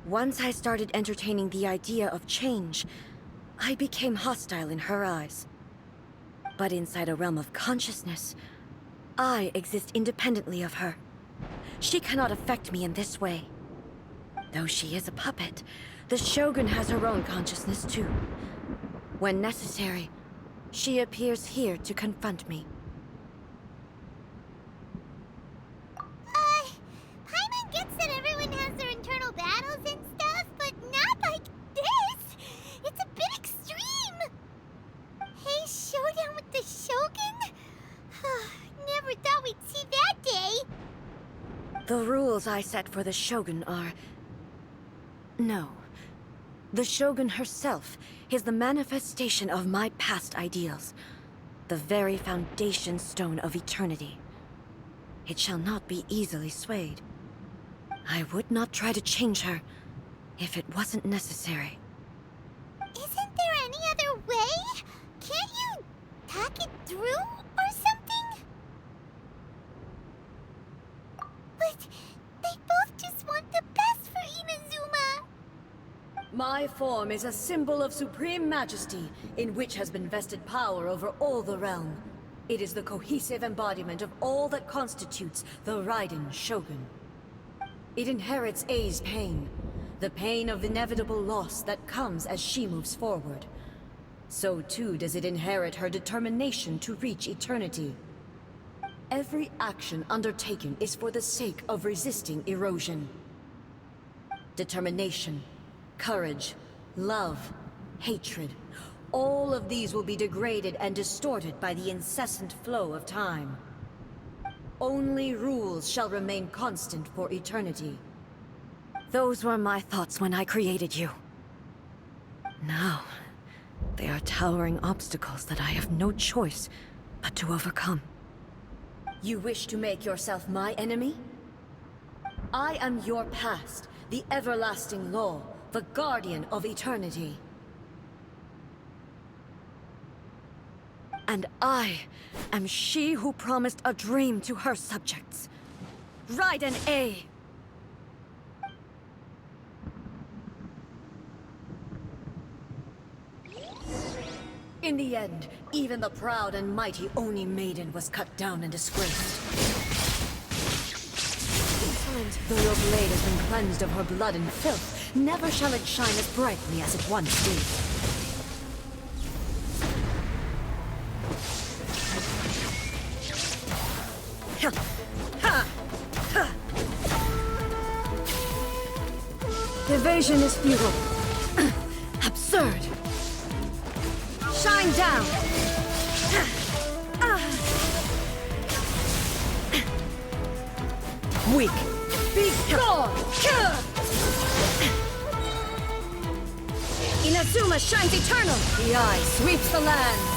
once I started entertaining the idea of change, I became hostile in her eyes. But inside a realm of consciousness, I exist independently of her. She cannot affect me in this way. Though she is a puppet, the Shogun has her own consciousness too. When necessary, she appears here to confront me. Paimon gets that everyone has their internal battles and stuff, but not like this! It's a bit extreme! Hey, showdown with the Shogun? Never thought we'd see that day! The rules I set for the Shogun are... No. The Shogun herself is the manifestation of my past ideals. The very foundation stone of eternity. It shall not be easily swayed. I would not try to change her if it wasn't necessary. Isn't there any other way? Can't you talk it through or something? But they both just want the best for Inazuma. My form is a symbol of supreme majesty, in which has been vested power over all the realm. It is the cohesive embodiment of all that constitutes the Raiden Shogun. It inherits A's pain, the pain of inevitable loss that comes as she moves forward. So too does it inherit her determination to reach eternity. Every action undertaken is for the sake of resisting erosion. Determination, courage, love, hatred, all of these will be degraded and distorted by the incessant flow of time. Only rules shall remain constant for eternity. Those were my thoughts when I created you. Now, they are towering obstacles that I have no choice but to overcome. You wish to make yourself my enemy? I am your past, the everlasting law, the guardian of eternity. And I am she who promised a dream to her subjects. Raiden A. In the end, even the proud and mighty Oni Maiden was cut down and disgraced. Insolent though your blade has been cleansed of her blood and filth, never shall it shine as brightly as it once did. Evasion is futile. Absurd. Shine down. Weak. Be gone. Inazuma shines eternal! The eye sweeps the lands!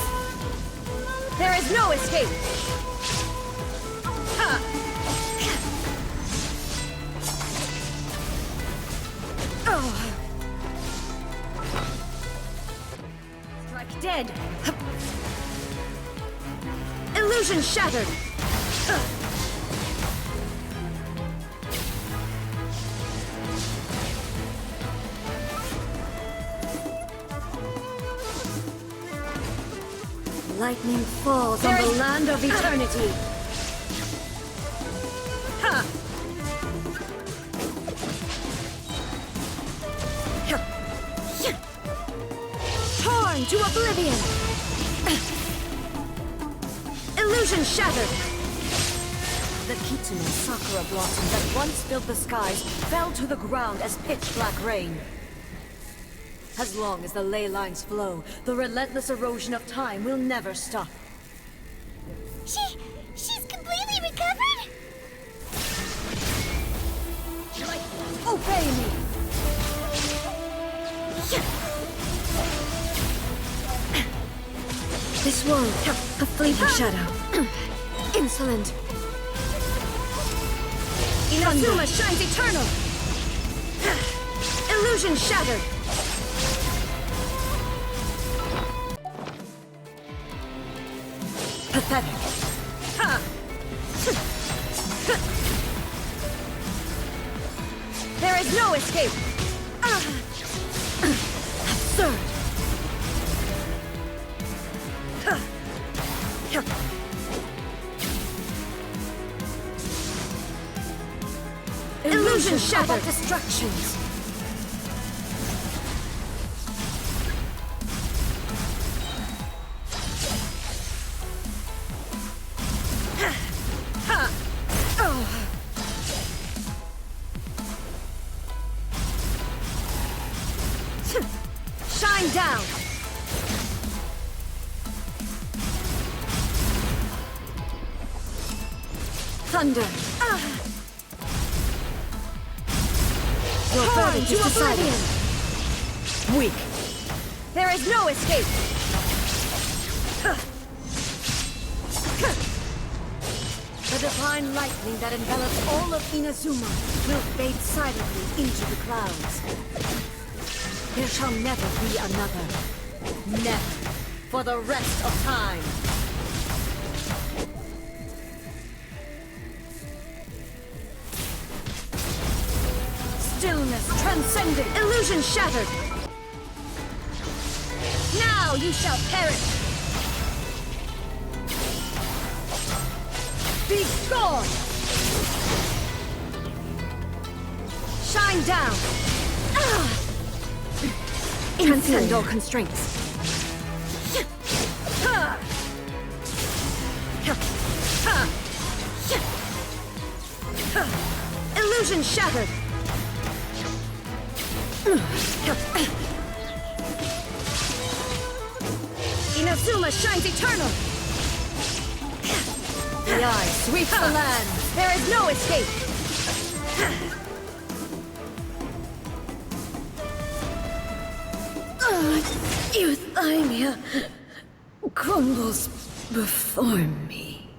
There is no escape! Ha! Oh. Strike dead! Illusion shattered! Lightning falls on the land of eternity. Ha! Torn to oblivion. Illusion shattered. The Kitsune Sakura blossom that once filled the skies fell to the ground as pitch-black rain. As long as the ley lines flow, the relentless erosion of time will never stop. She's completely recovered? Obey me! This world, a fleeting shadow. Insolent. Inazuma shines eternal! Illusion shattered! Pathetic. Ha! There is no escape! Absurd! Illusion shattered! Distractions! Shine down! Thunder! Your verdict is decided. Weak. There is no escape! The divine lightning that envelops all of Inazuma will fade silently into the clouds. There shall never be another. Never. For the rest of time. Stillness transcending. Illusion shattered. Now you shall perish. Be gone. Shine down. Transcend all constraints. Illusion shattered. Inazuma shines eternal. The eye sweeps the land. There is no escape. Euthymia crumbles before me.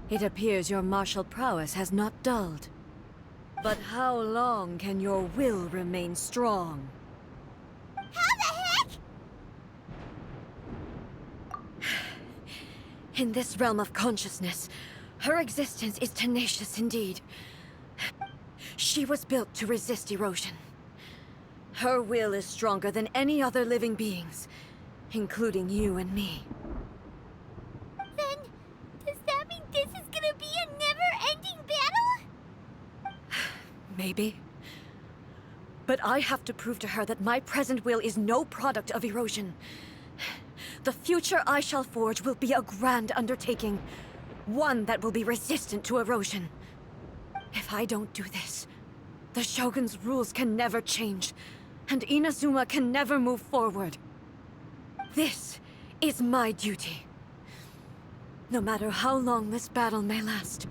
It appears your martial prowess has not dulled. But how long can your will remain strong? How the heck? In this realm of consciousness, her existence is tenacious indeed. She was built to resist erosion. Her will is stronger than any other living being's, including you and me. Then, does that mean this is gonna be a never-ending battle? Maybe. But I have to prove to her that my present will is no product of erosion. The future I shall forge will be a grand undertaking. One that will be resistant to erosion. If I don't do this, the Shogun's rules can never change. and Inazuma can never move forward. This is my duty. No matter how long this battle may last,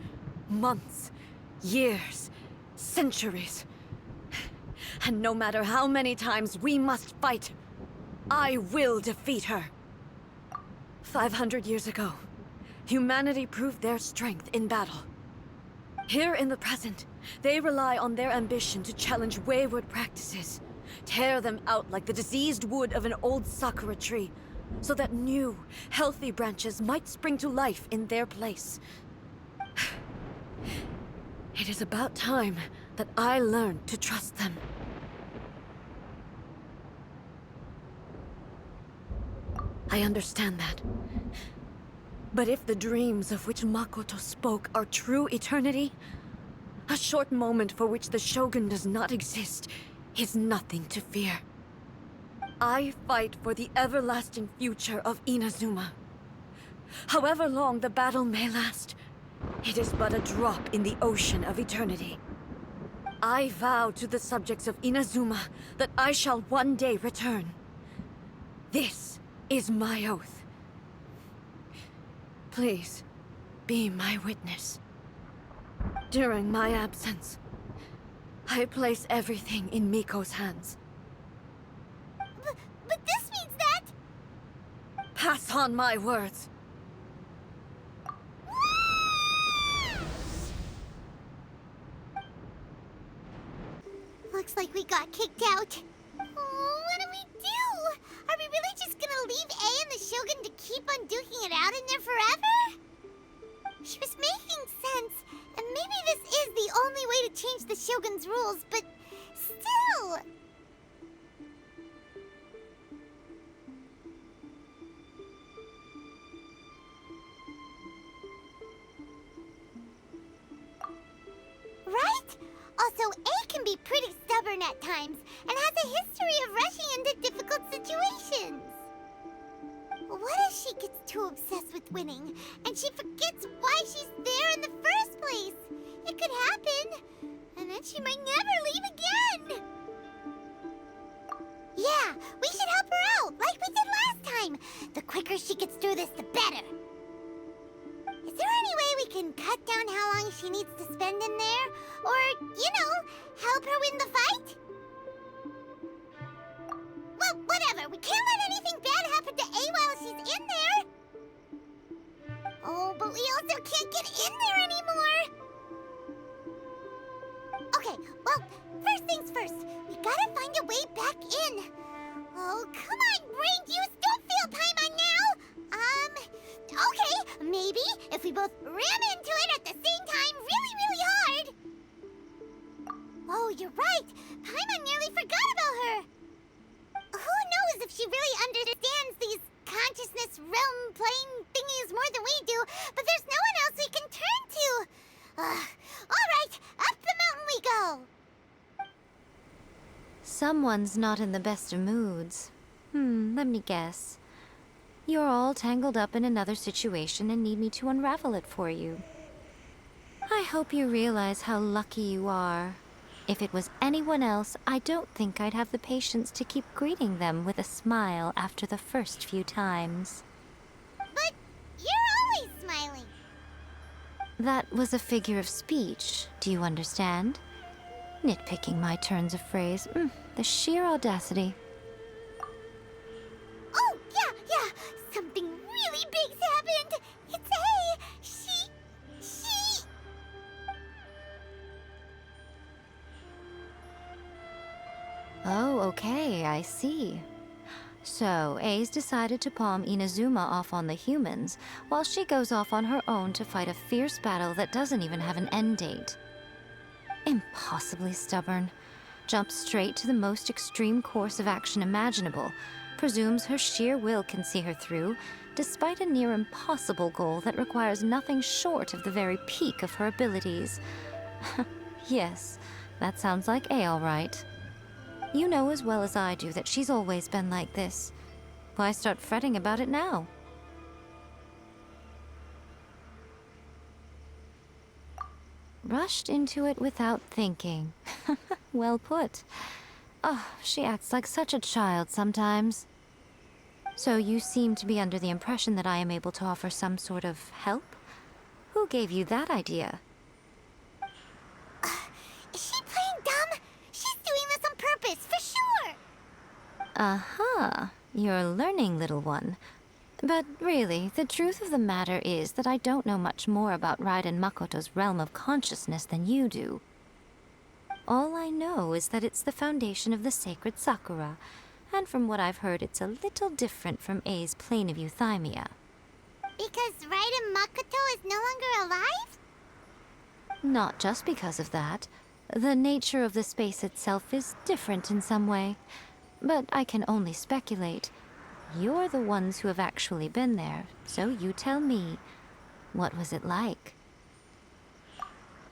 months, years, centuries, and no matter how many times we must fight, I will defeat her. 500 years ago, humanity proved their strength in battle. Here in the present, they rely on their ambition to challenge wayward practices, tear them out like the diseased wood of an old sakura tree, so that new, healthy branches might spring to life in their place. It is about time that I learned to trust them. I understand that. But if the dreams of which Makoto spoke are true eternity, a short moment for which the Shogun does not exist is nothing to fear. I fight for the everlasting future of Inazuma. However long the battle may last, it is but a drop in the ocean of eternity. I vow to the subjects of Inazuma that I shall one day return. This is my oath. Please, be my witness. During my absence, I place everything in Miko's hands. But this means that... Pass on my words. Looks like we got kicked out. Oh, what do we do? Are we really just gonna leave A and the Shogun to keep on duking it out in there forever? She was making sense, and maybe this is the only way to change the Shogun's rules, but still... Right? Also, A can be pretty stubborn at times, and has a history of rushing into difficult situations. What if she gets too obsessed with winning, and she forgets why she's there in the first place? It could happen, and then she might never leave again. Yeah, we should help her out, like we did last time. The quicker she gets through this, the better. Is there any way we can cut down how long she needs to spend in there? Or, you know, help her win the fight? Well, whatever. We can't let anything bad happen to A while she's in there. Oh, but we also can't get in there anymore. Okay, well, first things first. We gotta find a way back in. Oh, come on, brain juice. Don't feel Paimon now. Okay, maybe if we both ram into it at the same time really, really hard. Oh, you're right. Paimon nearly forgot about her. Who knows if she really understands these consciousness realm plane thingies more than we do, but there's no one else we can turn to. All right, up the mountain we go. Someone's not in the best of moods. Let me guess. You're all tangled up in another situation and need me to unravel it for you. I hope you realize how lucky you are. If it was anyone else, I don't think I'd have the patience to keep greeting them with a smile after the first few times. But you're always smiling. That was a figure of speech, do you understand? Nitpicking my turns of phrase. The sheer audacity. Oh, yeah. Something really big's happened. It's A. She... Oh, okay, I see. So, A's decided to palm Inazuma off on the humans, while she goes off on her own to fight a fierce battle that doesn't even have an end date. Impossibly stubborn. Jumps straight to the most extreme course of action imaginable, presumes her sheer will can see her through, despite a near impossible goal that requires nothing short of the very peak of her abilities. Yes, that sounds like A all right. You know as well as I do that she's always been like this. Why start fretting about it now? Rushed into it without thinking. Well put. Oh, she acts like such a child sometimes. So you seem to be under the impression that I am able to offer some sort of help? Who gave you that idea? Is she playing dumb? She's doing this on purpose, for sure! Uh-huh. You're learning, little one. But really, the truth of the matter is that I don't know much more about Raiden Makoto's realm of consciousness than you do. All I know is that it's the foundation of the sacred Sakura, and from what I've heard, it's a little different from A's plane of euthymia. Because Raiden Makoto is no longer alive? Not just because of that. The nature of the space itself is different in some way. But I can only speculate. You're the ones who have actually been there, so you tell me. What was it like?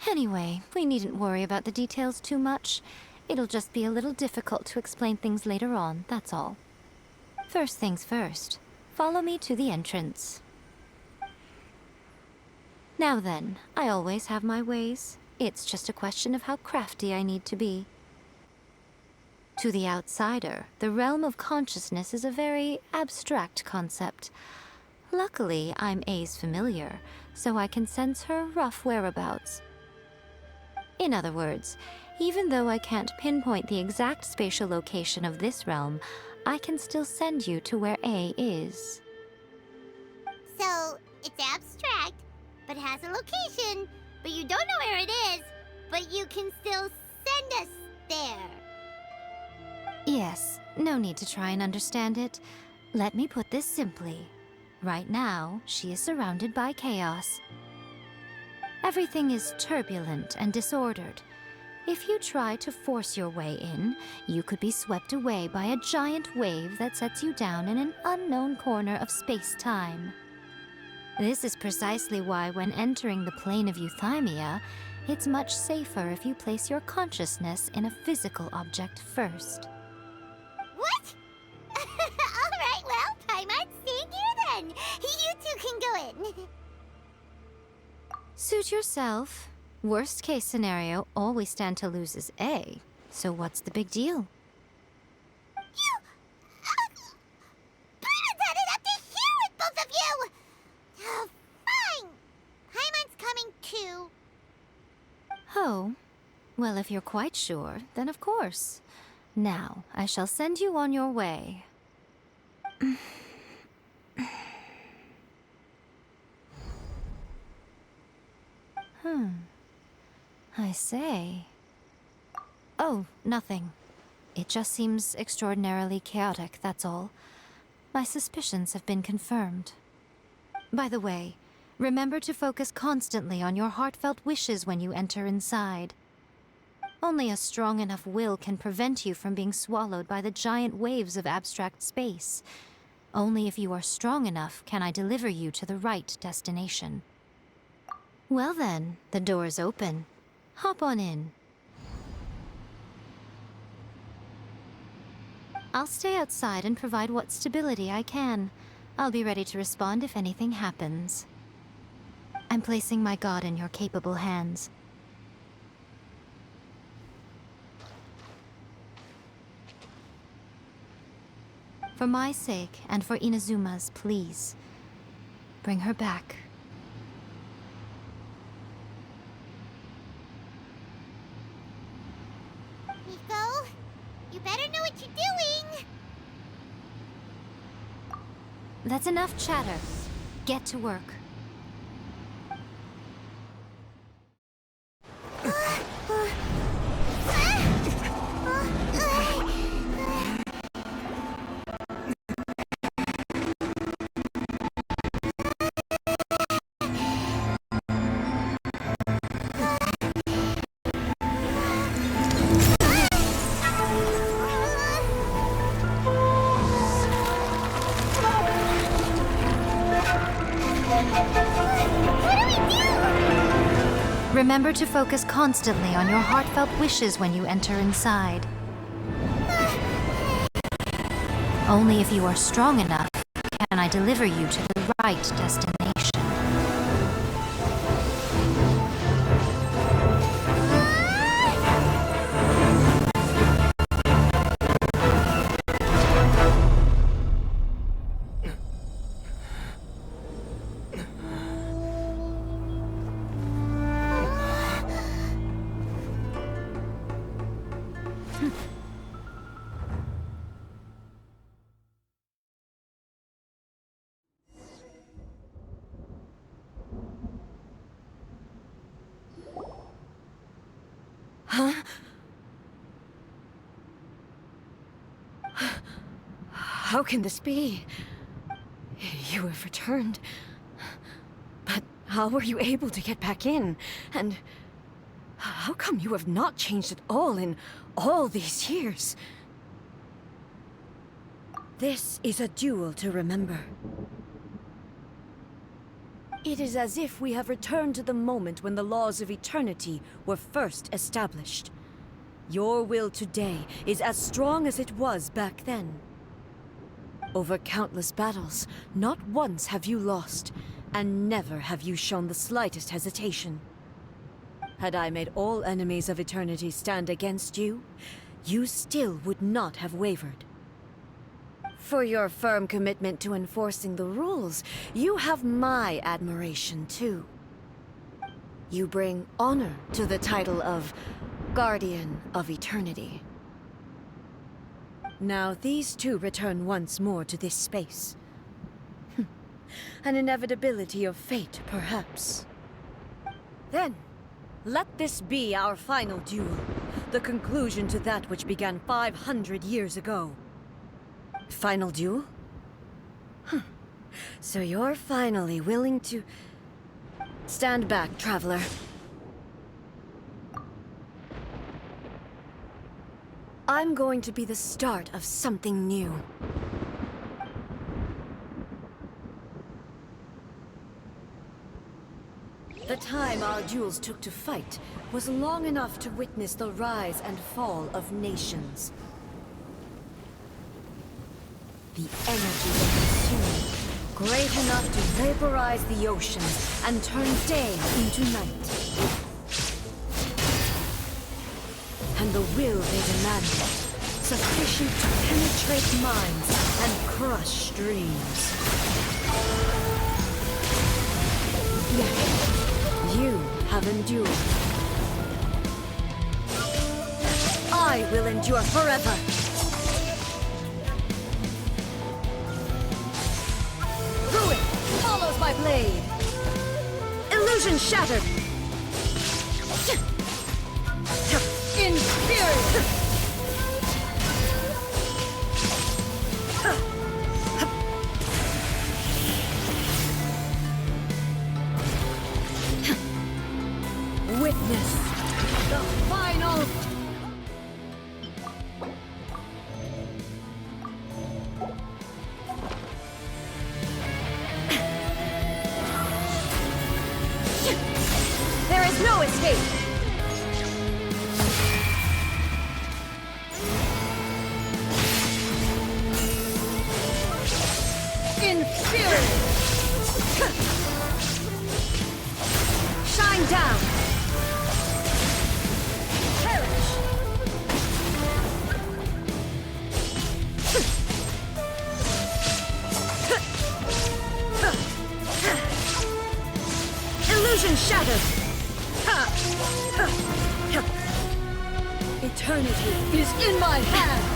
Anyway, we needn't worry about the details too much. It'll just be a little difficult to explain things later on, that's all. First things first, follow me to the entrance. Now then, I always have my ways. It's just a question of how crafty I need to be. To the outsider, the realm of consciousness is a very abstract concept. Luckily, I'm A's familiar, so I can sense her rough whereabouts. In other words, even though I can't pinpoint the exact spatial location of this realm, I can still send you to where A is. So, it's abstract, but has a location, but you don't know where it is, but you can still send us there. Yes, no need to try and understand it. Let me put this simply. Right now, she is surrounded by chaos. Everything is turbulent and disordered. If you try to force your way in, you could be swept away by a giant wave that sets you down in an unknown corner of space-time. This is precisely why when entering the plane of euthymia, it's much safer if you place your consciousness in a physical object first. What? Alright, well, Paimon's staying here then. You two can go in. Suit yourself. Worst case scenario, all we stand to lose is A. So what's the big deal? You... Paimon's had it up to here with both of you! Oh, fine. Paimon's coming too. Oh, well, if you're quite sure, then of course. Now, I shall send you on your way. I say. Oh, nothing. It just seems extraordinarily chaotic, that's all. My suspicions have been confirmed. By the way, remember to focus constantly on your heartfelt wishes when you enter inside. Only a strong enough will can prevent you from being swallowed by the giant waves of abstract space. Only if you are strong enough can I deliver you to the right destination. Well then, the door's open. Hop on in. I'll stay outside and provide what stability I can. I'll be ready to respond if anything happens. I'm placing my god in your capable hands. For my sake, and for Inazuma's, please. Bring her back. Nico, you better know what you're doing! That's enough chatter. Get to work. Remember to focus constantly on your heartfelt wishes when you enter inside. Only if you are strong enough can I deliver you to the right destination. How can this be? You have returned. But how were you able to get back in? And how come you have not changed at all in all these years? This is a duel to remember. It is as if we have returned to the moment when the laws of eternity were first established. Your will today is as strong as it was back then. Over countless battles, not once have you lost, and never have you shown the slightest hesitation. Had I made all enemies of eternity stand against you, you still would not have wavered. For your firm commitment to enforcing the rules, you have my admiration too. You bring honor to the title of Guardian of Eternity. Now these two return once more to this space. An inevitability of fate, perhaps. Then, let this be our final duel, the conclusion to that which began 500 years ago. Final duel? So you're finally willing to... Stand back, traveler. I'm going to be the start of something new. The time our duels took to fight was long enough to witness the rise and fall of nations. The energy they consumed, great enough to vaporize the oceans and turn day into night. And the will they demanded, sufficient to penetrate minds and crush dreams. Yet, you have endured. I will endure forever! Ruin follows my blade! Illusion shattered! Inferior! Witness the final... There is no escape! Inferior! Shine down! Perish! Illusion shattered! Eternity is in my hands!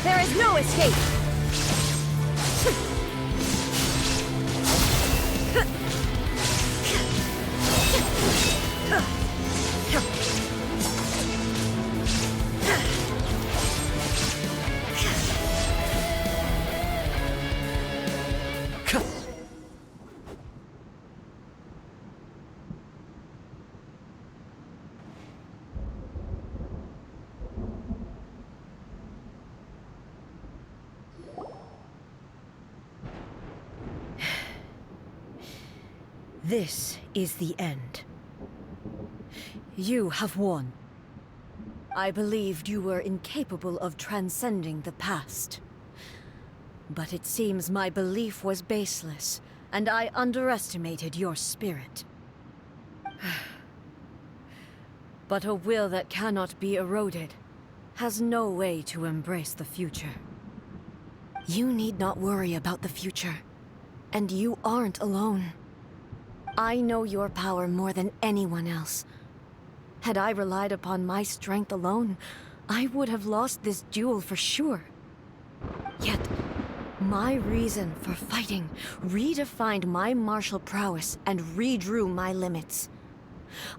There is no escape! This is the end. You have won. I believed you were incapable of transcending the past. But it seems my belief was baseless, and I underestimated your spirit. But a will that cannot be eroded has no way to embrace the future. You need not worry about the future, and you aren't alone. I know your power more than anyone else. Had I relied upon my strength alone, I would have lost this duel for sure. Yet, my reason for fighting redefined my martial prowess and redrew my limits.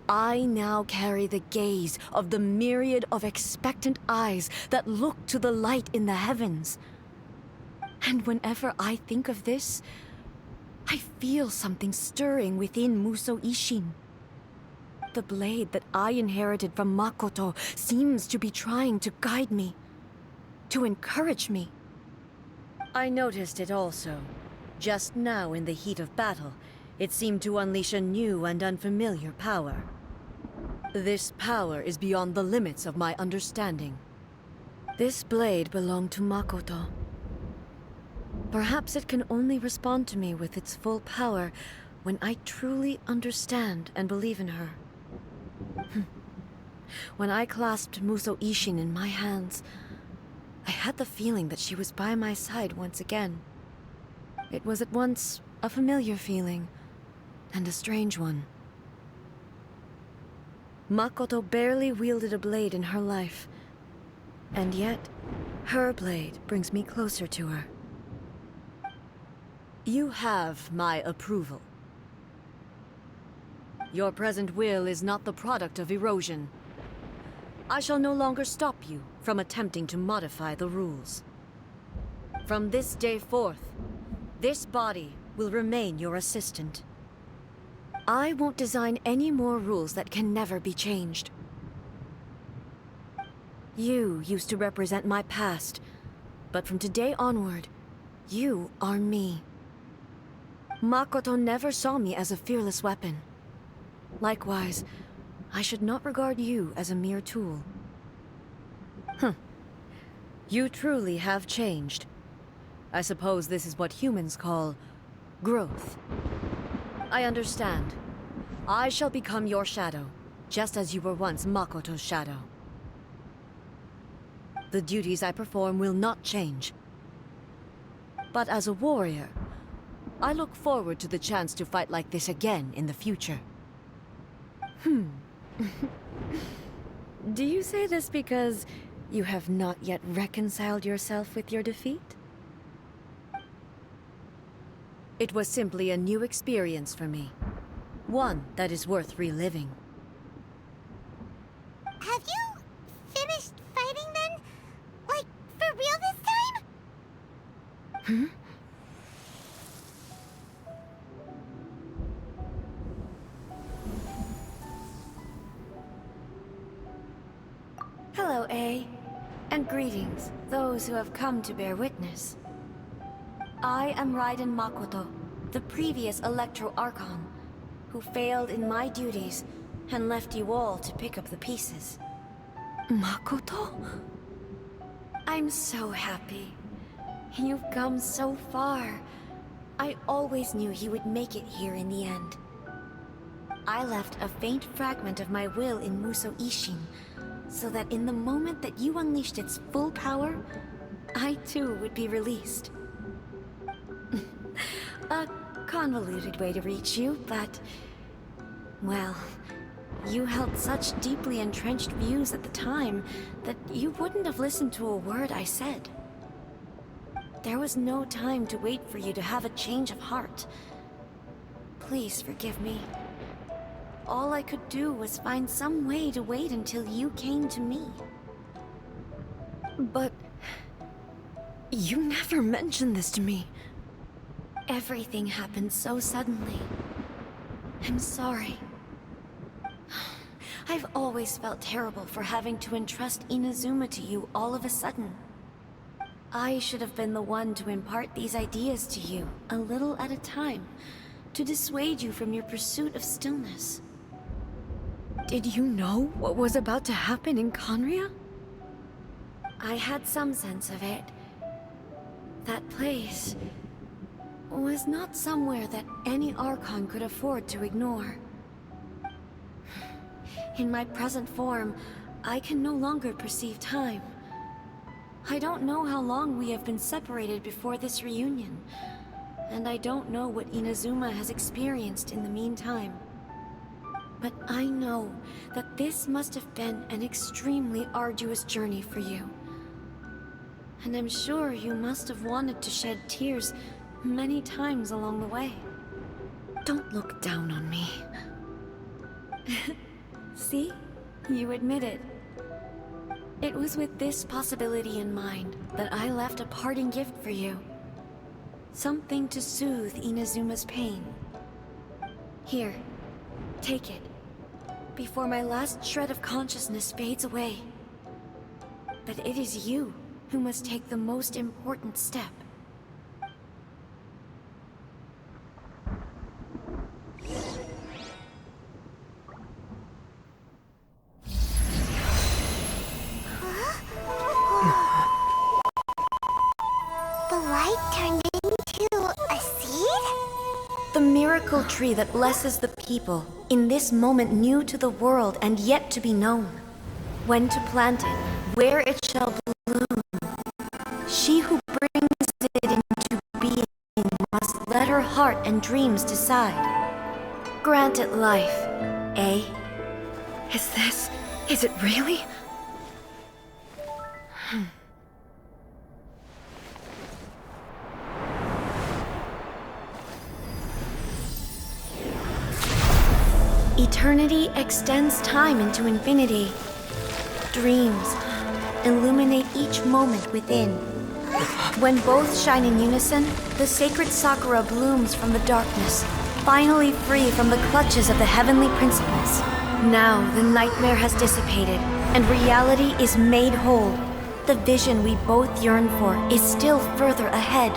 I now carry the gaze of the myriad of expectant eyes that look to the light in the heavens. And whenever I think of this, I feel something stirring within Musou Ishin. The blade that I inherited from Makoto seems to be trying to guide me, to encourage me. I noticed it also. Just now in the heat of battle, it seemed to unleash a new and unfamiliar power. This power is beyond the limits of my understanding. This blade belonged to Makoto. Perhaps it can only respond to me with its full power when I truly understand and believe in her. When I clasped Musou Ishin in my hands, I had the feeling that she was by my side once again. It was at once a familiar feeling and a strange one. Makoto barely wielded a blade in her life, and yet her blade brings me closer to her. You have my approval. Your present will is not the product of erosion. I shall no longer stop you from attempting to modify the rules. From this day forth, this body will remain your assistant. I won't design any more rules that can never be changed. You used to represent my past, but from today onward, you are me. Makoto never saw me as a fearless weapon. Likewise, I should not regard you as a mere tool. You truly have changed. I suppose this is what humans call growth. I understand. I shall become your shadow, just as you were once Makoto's shadow. The duties I perform will not change. But as a warrior, I look forward to the chance to fight like this again in the future. Do you say this because you have not yet reconciled yourself with your defeat? It was simply a new experience for me. One that is worth reliving. Have you finished fighting then? Like, for real this time? Hello, A. And greetings, those who have come to bear witness. I am Raiden Makoto, the previous Electro Archon, who failed in my duties and left you all to pick up the pieces. Makoto? I'm so happy. You've come so far. I always knew you would make it here in the end. I left a faint fragment of my will in Musou Ishin, so that in the moment that you unleashed its full power, I too would be released. A convoluted way to reach you, but... well, you held such deeply entrenched views at the time that you wouldn't have listened to a word I said. There was no time to wait for you to have a change of heart. Please forgive me. All I could do was find some way to wait until you came to me. But... you never mentioned this to me. Everything happened so suddenly. I'm sorry. I've always felt terrible for having to entrust Inazuma to you all of a sudden. I should have been the one to impart these ideas to you, a little at a time, to dissuade you from your pursuit of stillness. Did you know what was about to happen in Conria? I had some sense of it. That place was not somewhere that any Archon could afford to ignore. In my present form, I can no longer perceive time. I don't know how long we have been separated before this reunion, and I don't know what Inazuma has experienced in the meantime. But I know that this must have been an extremely arduous journey for you. And I'm sure you must have wanted to shed tears many times along the way. Don't look down on me. See? You admit it. It was with this possibility in mind that I left a parting gift for you. Something to soothe Inazuma's pain. Here, take it, before my last shred of consciousness fades away. But it is you who must take the most important step. The light turned into a seed? The miracle tree that blesses the people, in this moment new to the world and yet to be known. When to plant it, where it shall bloom. She who brings it into being must let her heart and dreams decide. Grant it life, eh? Is it really? Eternity extends time into infinity. Dreams illuminate each moment within. When both shine in unison, the sacred Sakura blooms from the darkness, finally free from the clutches of the heavenly principles. Now the nightmare has dissipated, and reality is made whole. The vision we both yearn for is still further ahead.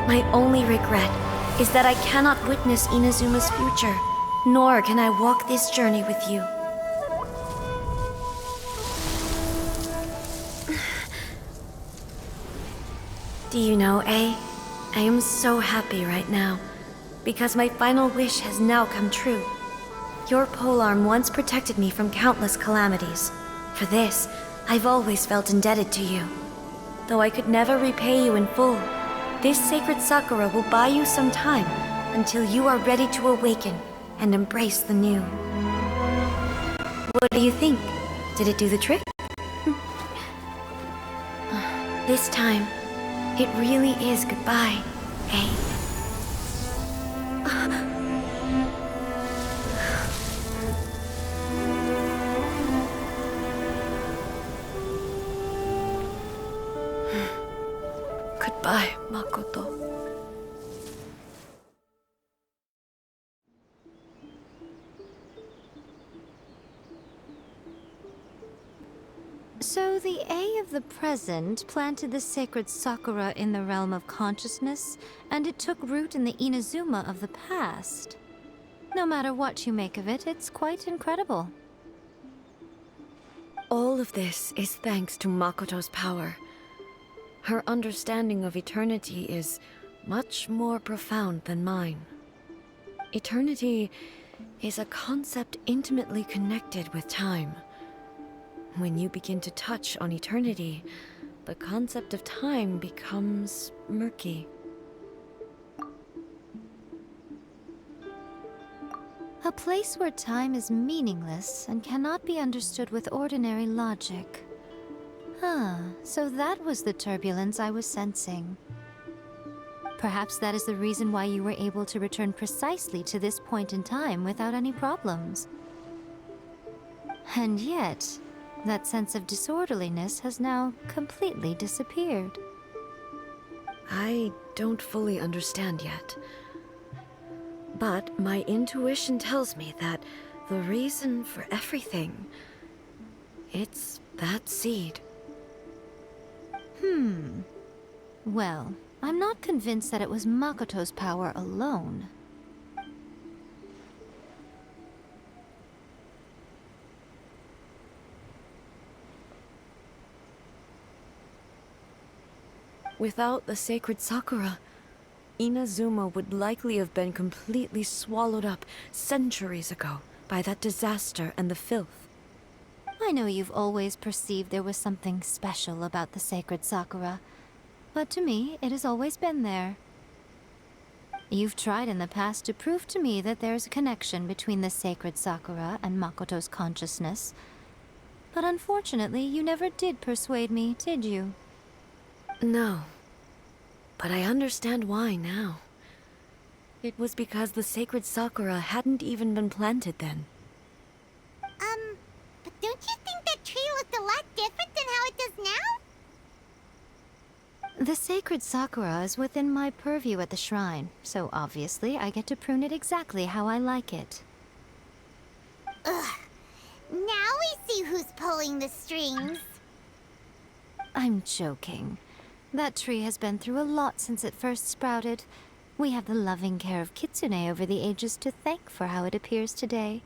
My only regret is that I cannot witness Inazuma's future, nor can I walk this journey with you. Do you know, I am so happy right now, because my final wish has now come true. Your polearm once protected me from countless calamities. For this, I've always felt indebted to you. Though I could never repay you in full, this sacred Sakura will buy you some time until you are ready to awaken and embrace the new. What do you think? Did it do the trick? This time, it really is goodbye, eh? Goodbye, Makoto. So the A of the present planted the sacred Sakura in the realm of consciousness, and it took root in the Inazuma of the past. No matter what you make of it, it's quite incredible. All of this is thanks to Makoto's power. Her understanding of eternity is much more profound than mine. Eternity is a concept intimately connected with time. When you begin to touch on eternity, the concept of time becomes murky. A place where time is meaningless and cannot be understood with ordinary logic. So that was the turbulence I was sensing. Perhaps that is the reason why you were able to return precisely to this point in time without any problems. And yet, that sense of disorderliness has now completely disappeared. I don't fully understand yet. But my intuition tells me that the reason for everything, it's that seed. Well, I'm not convinced that it was Makoto's power alone. Without the sacred Sakura, Inazuma would likely have been completely swallowed up centuries ago by that disaster and the filth. I know you've always perceived there was something special about the sacred Sakura, but to me, it has always been there. You've tried in the past to prove to me that there's a connection between the sacred Sakura and Makoto's consciousness, but unfortunately, you never did persuade me, did you? No. But I understand why now. It was because the sacred Sakura hadn't even been planted then. But don't you think that tree looked a lot different than how it does now? The sacred Sakura is within my purview at the shrine, so obviously I get to prune it exactly how I like it. Ugh. Now we see who's pulling the strings. I'm joking. That tree has been through a lot since it first sprouted. We have the loving care of Kitsune over the ages to thank for how it appears today.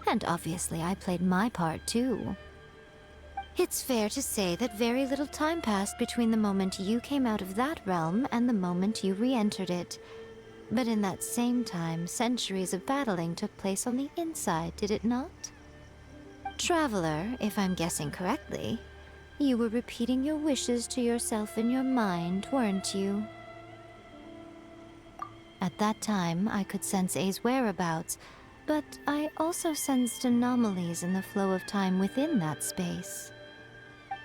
And obviously I played my part too. It's fair to say that very little time passed between the moment you came out of that realm and the moment you re-entered it. But in that same time, centuries of battling took place on the inside, did it not? Traveler, if I'm guessing correctly, you were repeating your wishes to yourself in your mind, weren't you? At that time, I could sense A's whereabouts, but I also sensed anomalies in the flow of time within that space.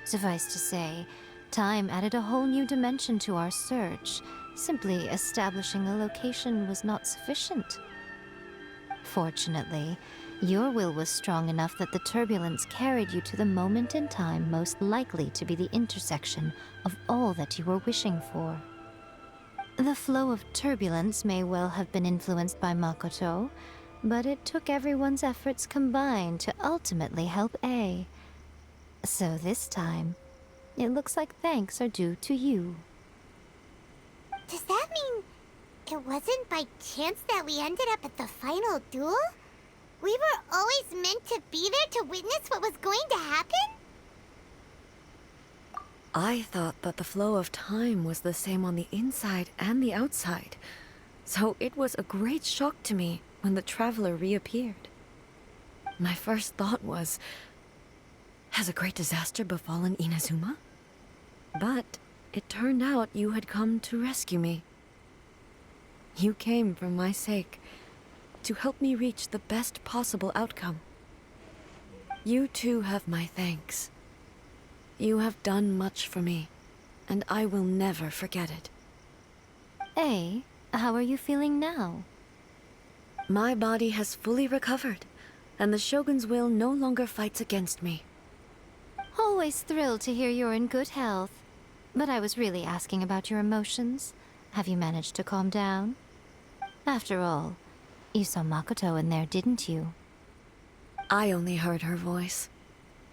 Suffice to say, time added a whole new dimension to our search. Simply establishing a location was not sufficient. Fortunately, your will was strong enough that the turbulence carried you to the moment in time most likely to be the intersection of all that you were wishing for. The flow of turbulence may well have been influenced by Makoto, but it took everyone's efforts combined to ultimately help A. So this time, it looks like thanks are due to you. Does that mean it wasn't by chance that we ended up at the final duel? We were always meant to be there to witness what was going to happen? I thought that the flow of time was the same on the inside and the outside, so it was a great shock to me when the traveler reappeared. My first thought was, has a great disaster befallen Inazuma? But it turned out you had come to rescue me. You came for my sake, to help me reach the best possible outcome. You too have my thanks. You have done much for me, and I will never forget it. A, how are you feeling now? My body has fully recovered, and the Shogun's will no longer fights against me. Always thrilled to hear you're in good health. But I was really asking about your emotions. Have you managed to calm down? After all, you saw Makoto in there, didn't you? I only heard her voice.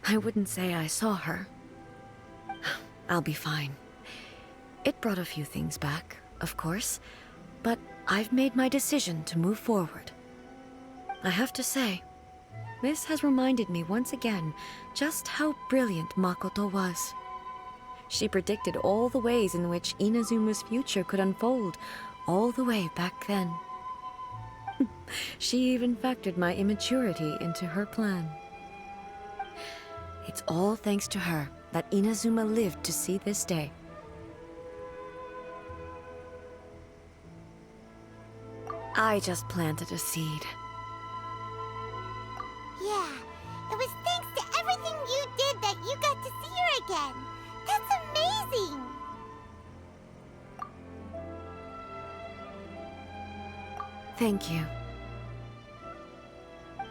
I wouldn't say I saw her. I'll be fine. It brought a few things back, of course, but I've made my decision to move forward. I have to say, this has reminded me once again just how brilliant Makoto was. She predicted all the ways in which Inazuma's future could unfold, all the way back then. She even factored my immaturity into her plan. It's all thanks to her that Inazuma lived to see this day. I just planted a seed. Yeah, it was thanks to everything you did that you got to see her again. That's amazing! Thank you.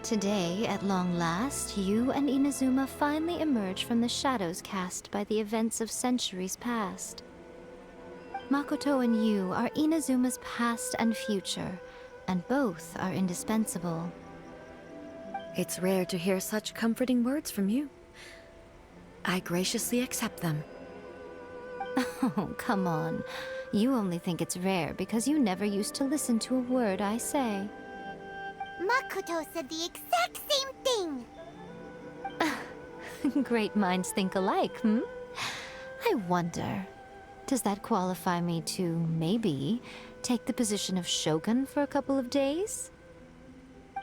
Today, at long last, you and Inazuma finally emerge from the shadows cast by the events of centuries past. Makoto and you are Inazuma's past and future, and both are indispensable. It's rare to hear such comforting words from you. I graciously accept them. Oh, come on. You only think it's rare because you never used to listen to a word I say. Makoto said the exact same thing! Great minds think alike, hmm? I wonder, does that qualify me to, maybe, take the position of Shogun for a couple of days?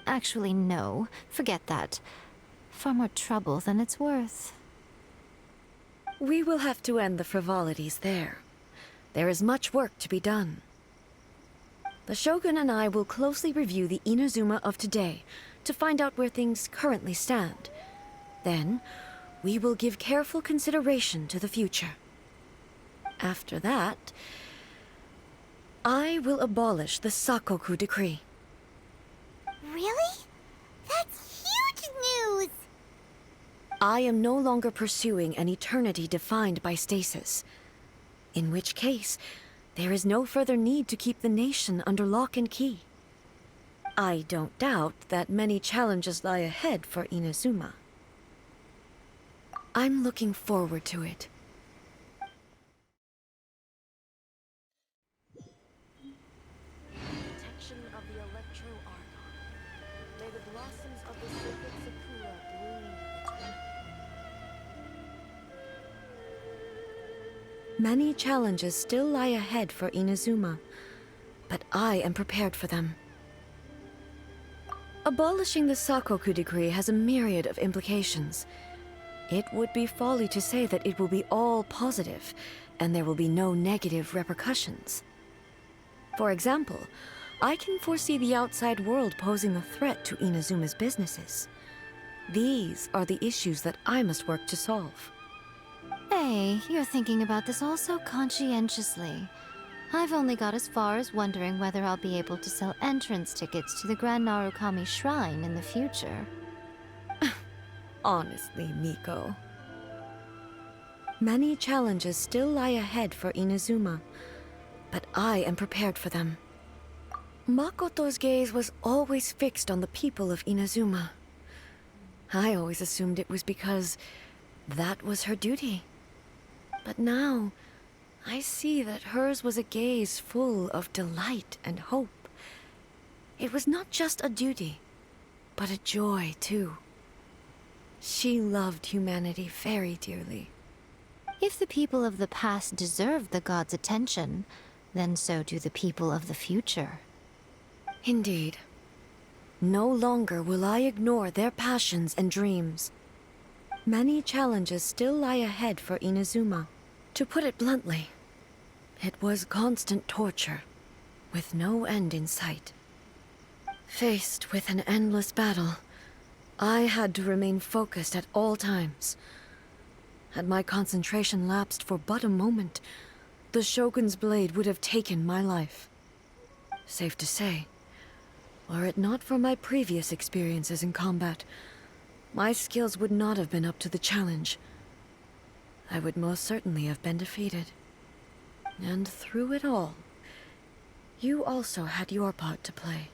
Actually, no. Forget that. Far more trouble than it's worth. We will have to end the frivolities there. There is much work to be done. The Shogun and I will closely review the Inazuma of today to find out where things currently stand. Then, we will give careful consideration to the future. After that, I will abolish the Sakoku Decree. Really? That's huge news! I am no longer pursuing an eternity defined by stasis. In which case, there is no further need to keep the nation under lock and key. I don't doubt that many challenges lie ahead for Inazuma. I'm looking forward to it. Protection of the Electro-Argon. May the blossoms of the sacred Sakura bloom eternally. Many challenges still lie ahead for Inazuma, but I am prepared for them. Abolishing the Sakoku Decree has a myriad of implications. It would be folly to say that it will be all positive, and there will be no negative repercussions. For example, I can foresee the outside world posing a threat to Inazuma's businesses. These are the issues that I must work to solve. Hey, you're thinking about this all so conscientiously. I've only got as far as wondering whether I'll be able to sell entrance tickets to the Grand Narukami Shrine in the future. Honestly, Miko. Many challenges still lie ahead for Inazuma, but I am prepared for them. Makoto's gaze was always fixed on the people of Inazuma. I always assumed it was because that was her duty. But now, I see that hers was a gaze full of delight and hope. It was not just a duty, but a joy, too. She loved humanity very dearly. If the people of the past deserve the god's attention, then so do the people of the future. Indeed. No longer will I ignore their passions and dreams. Many challenges still lie ahead for Inazuma. To put it bluntly, it was constant torture, with no end in sight. Faced with an endless battle, I had to remain focused at all times. Had my concentration lapsed for but a moment, the Shogun's blade would have taken my life. Safe to say, were it not for my previous experiences in combat, my skills would not have been up to the challenge. I would most certainly have been defeated. And through it all, you also had your part to play.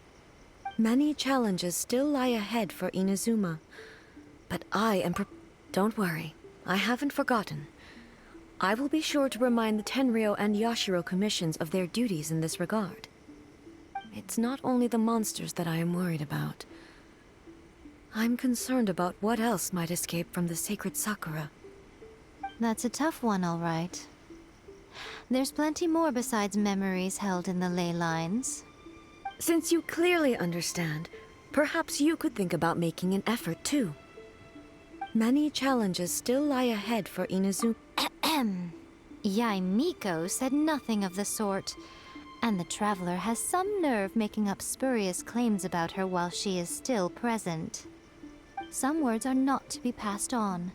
Many challenges still lie ahead for Inazuma, but I am Don't worry, I haven't forgotten. I will be sure to remind the Tenryo and Yashiro commissions of their duties in this regard. It's not only the monsters that I am worried about. I'm concerned about what else might escape from the sacred Sakura. That's a tough one, all right. There's plenty more besides memories held in the ley lines. Since you clearly understand, perhaps you could think about making an effort too. Many challenges still lie ahead for Inazuma. Yai Miko said nothing of the sort. And the Traveler has some nerve making up spurious claims about her while she is still present. Some words are not to be passed on.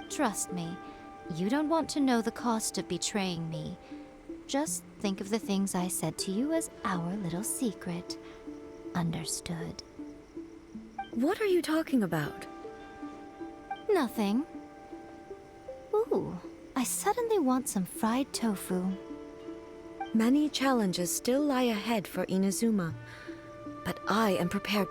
Trust me, you don't want to know the cost of betraying me. Just think of the things I said to you as our little secret. Understood? What are you talking about? Nothing. Ooh, I suddenly want some fried tofu. Many challenges still lie ahead for Inazuma, but I am prepared.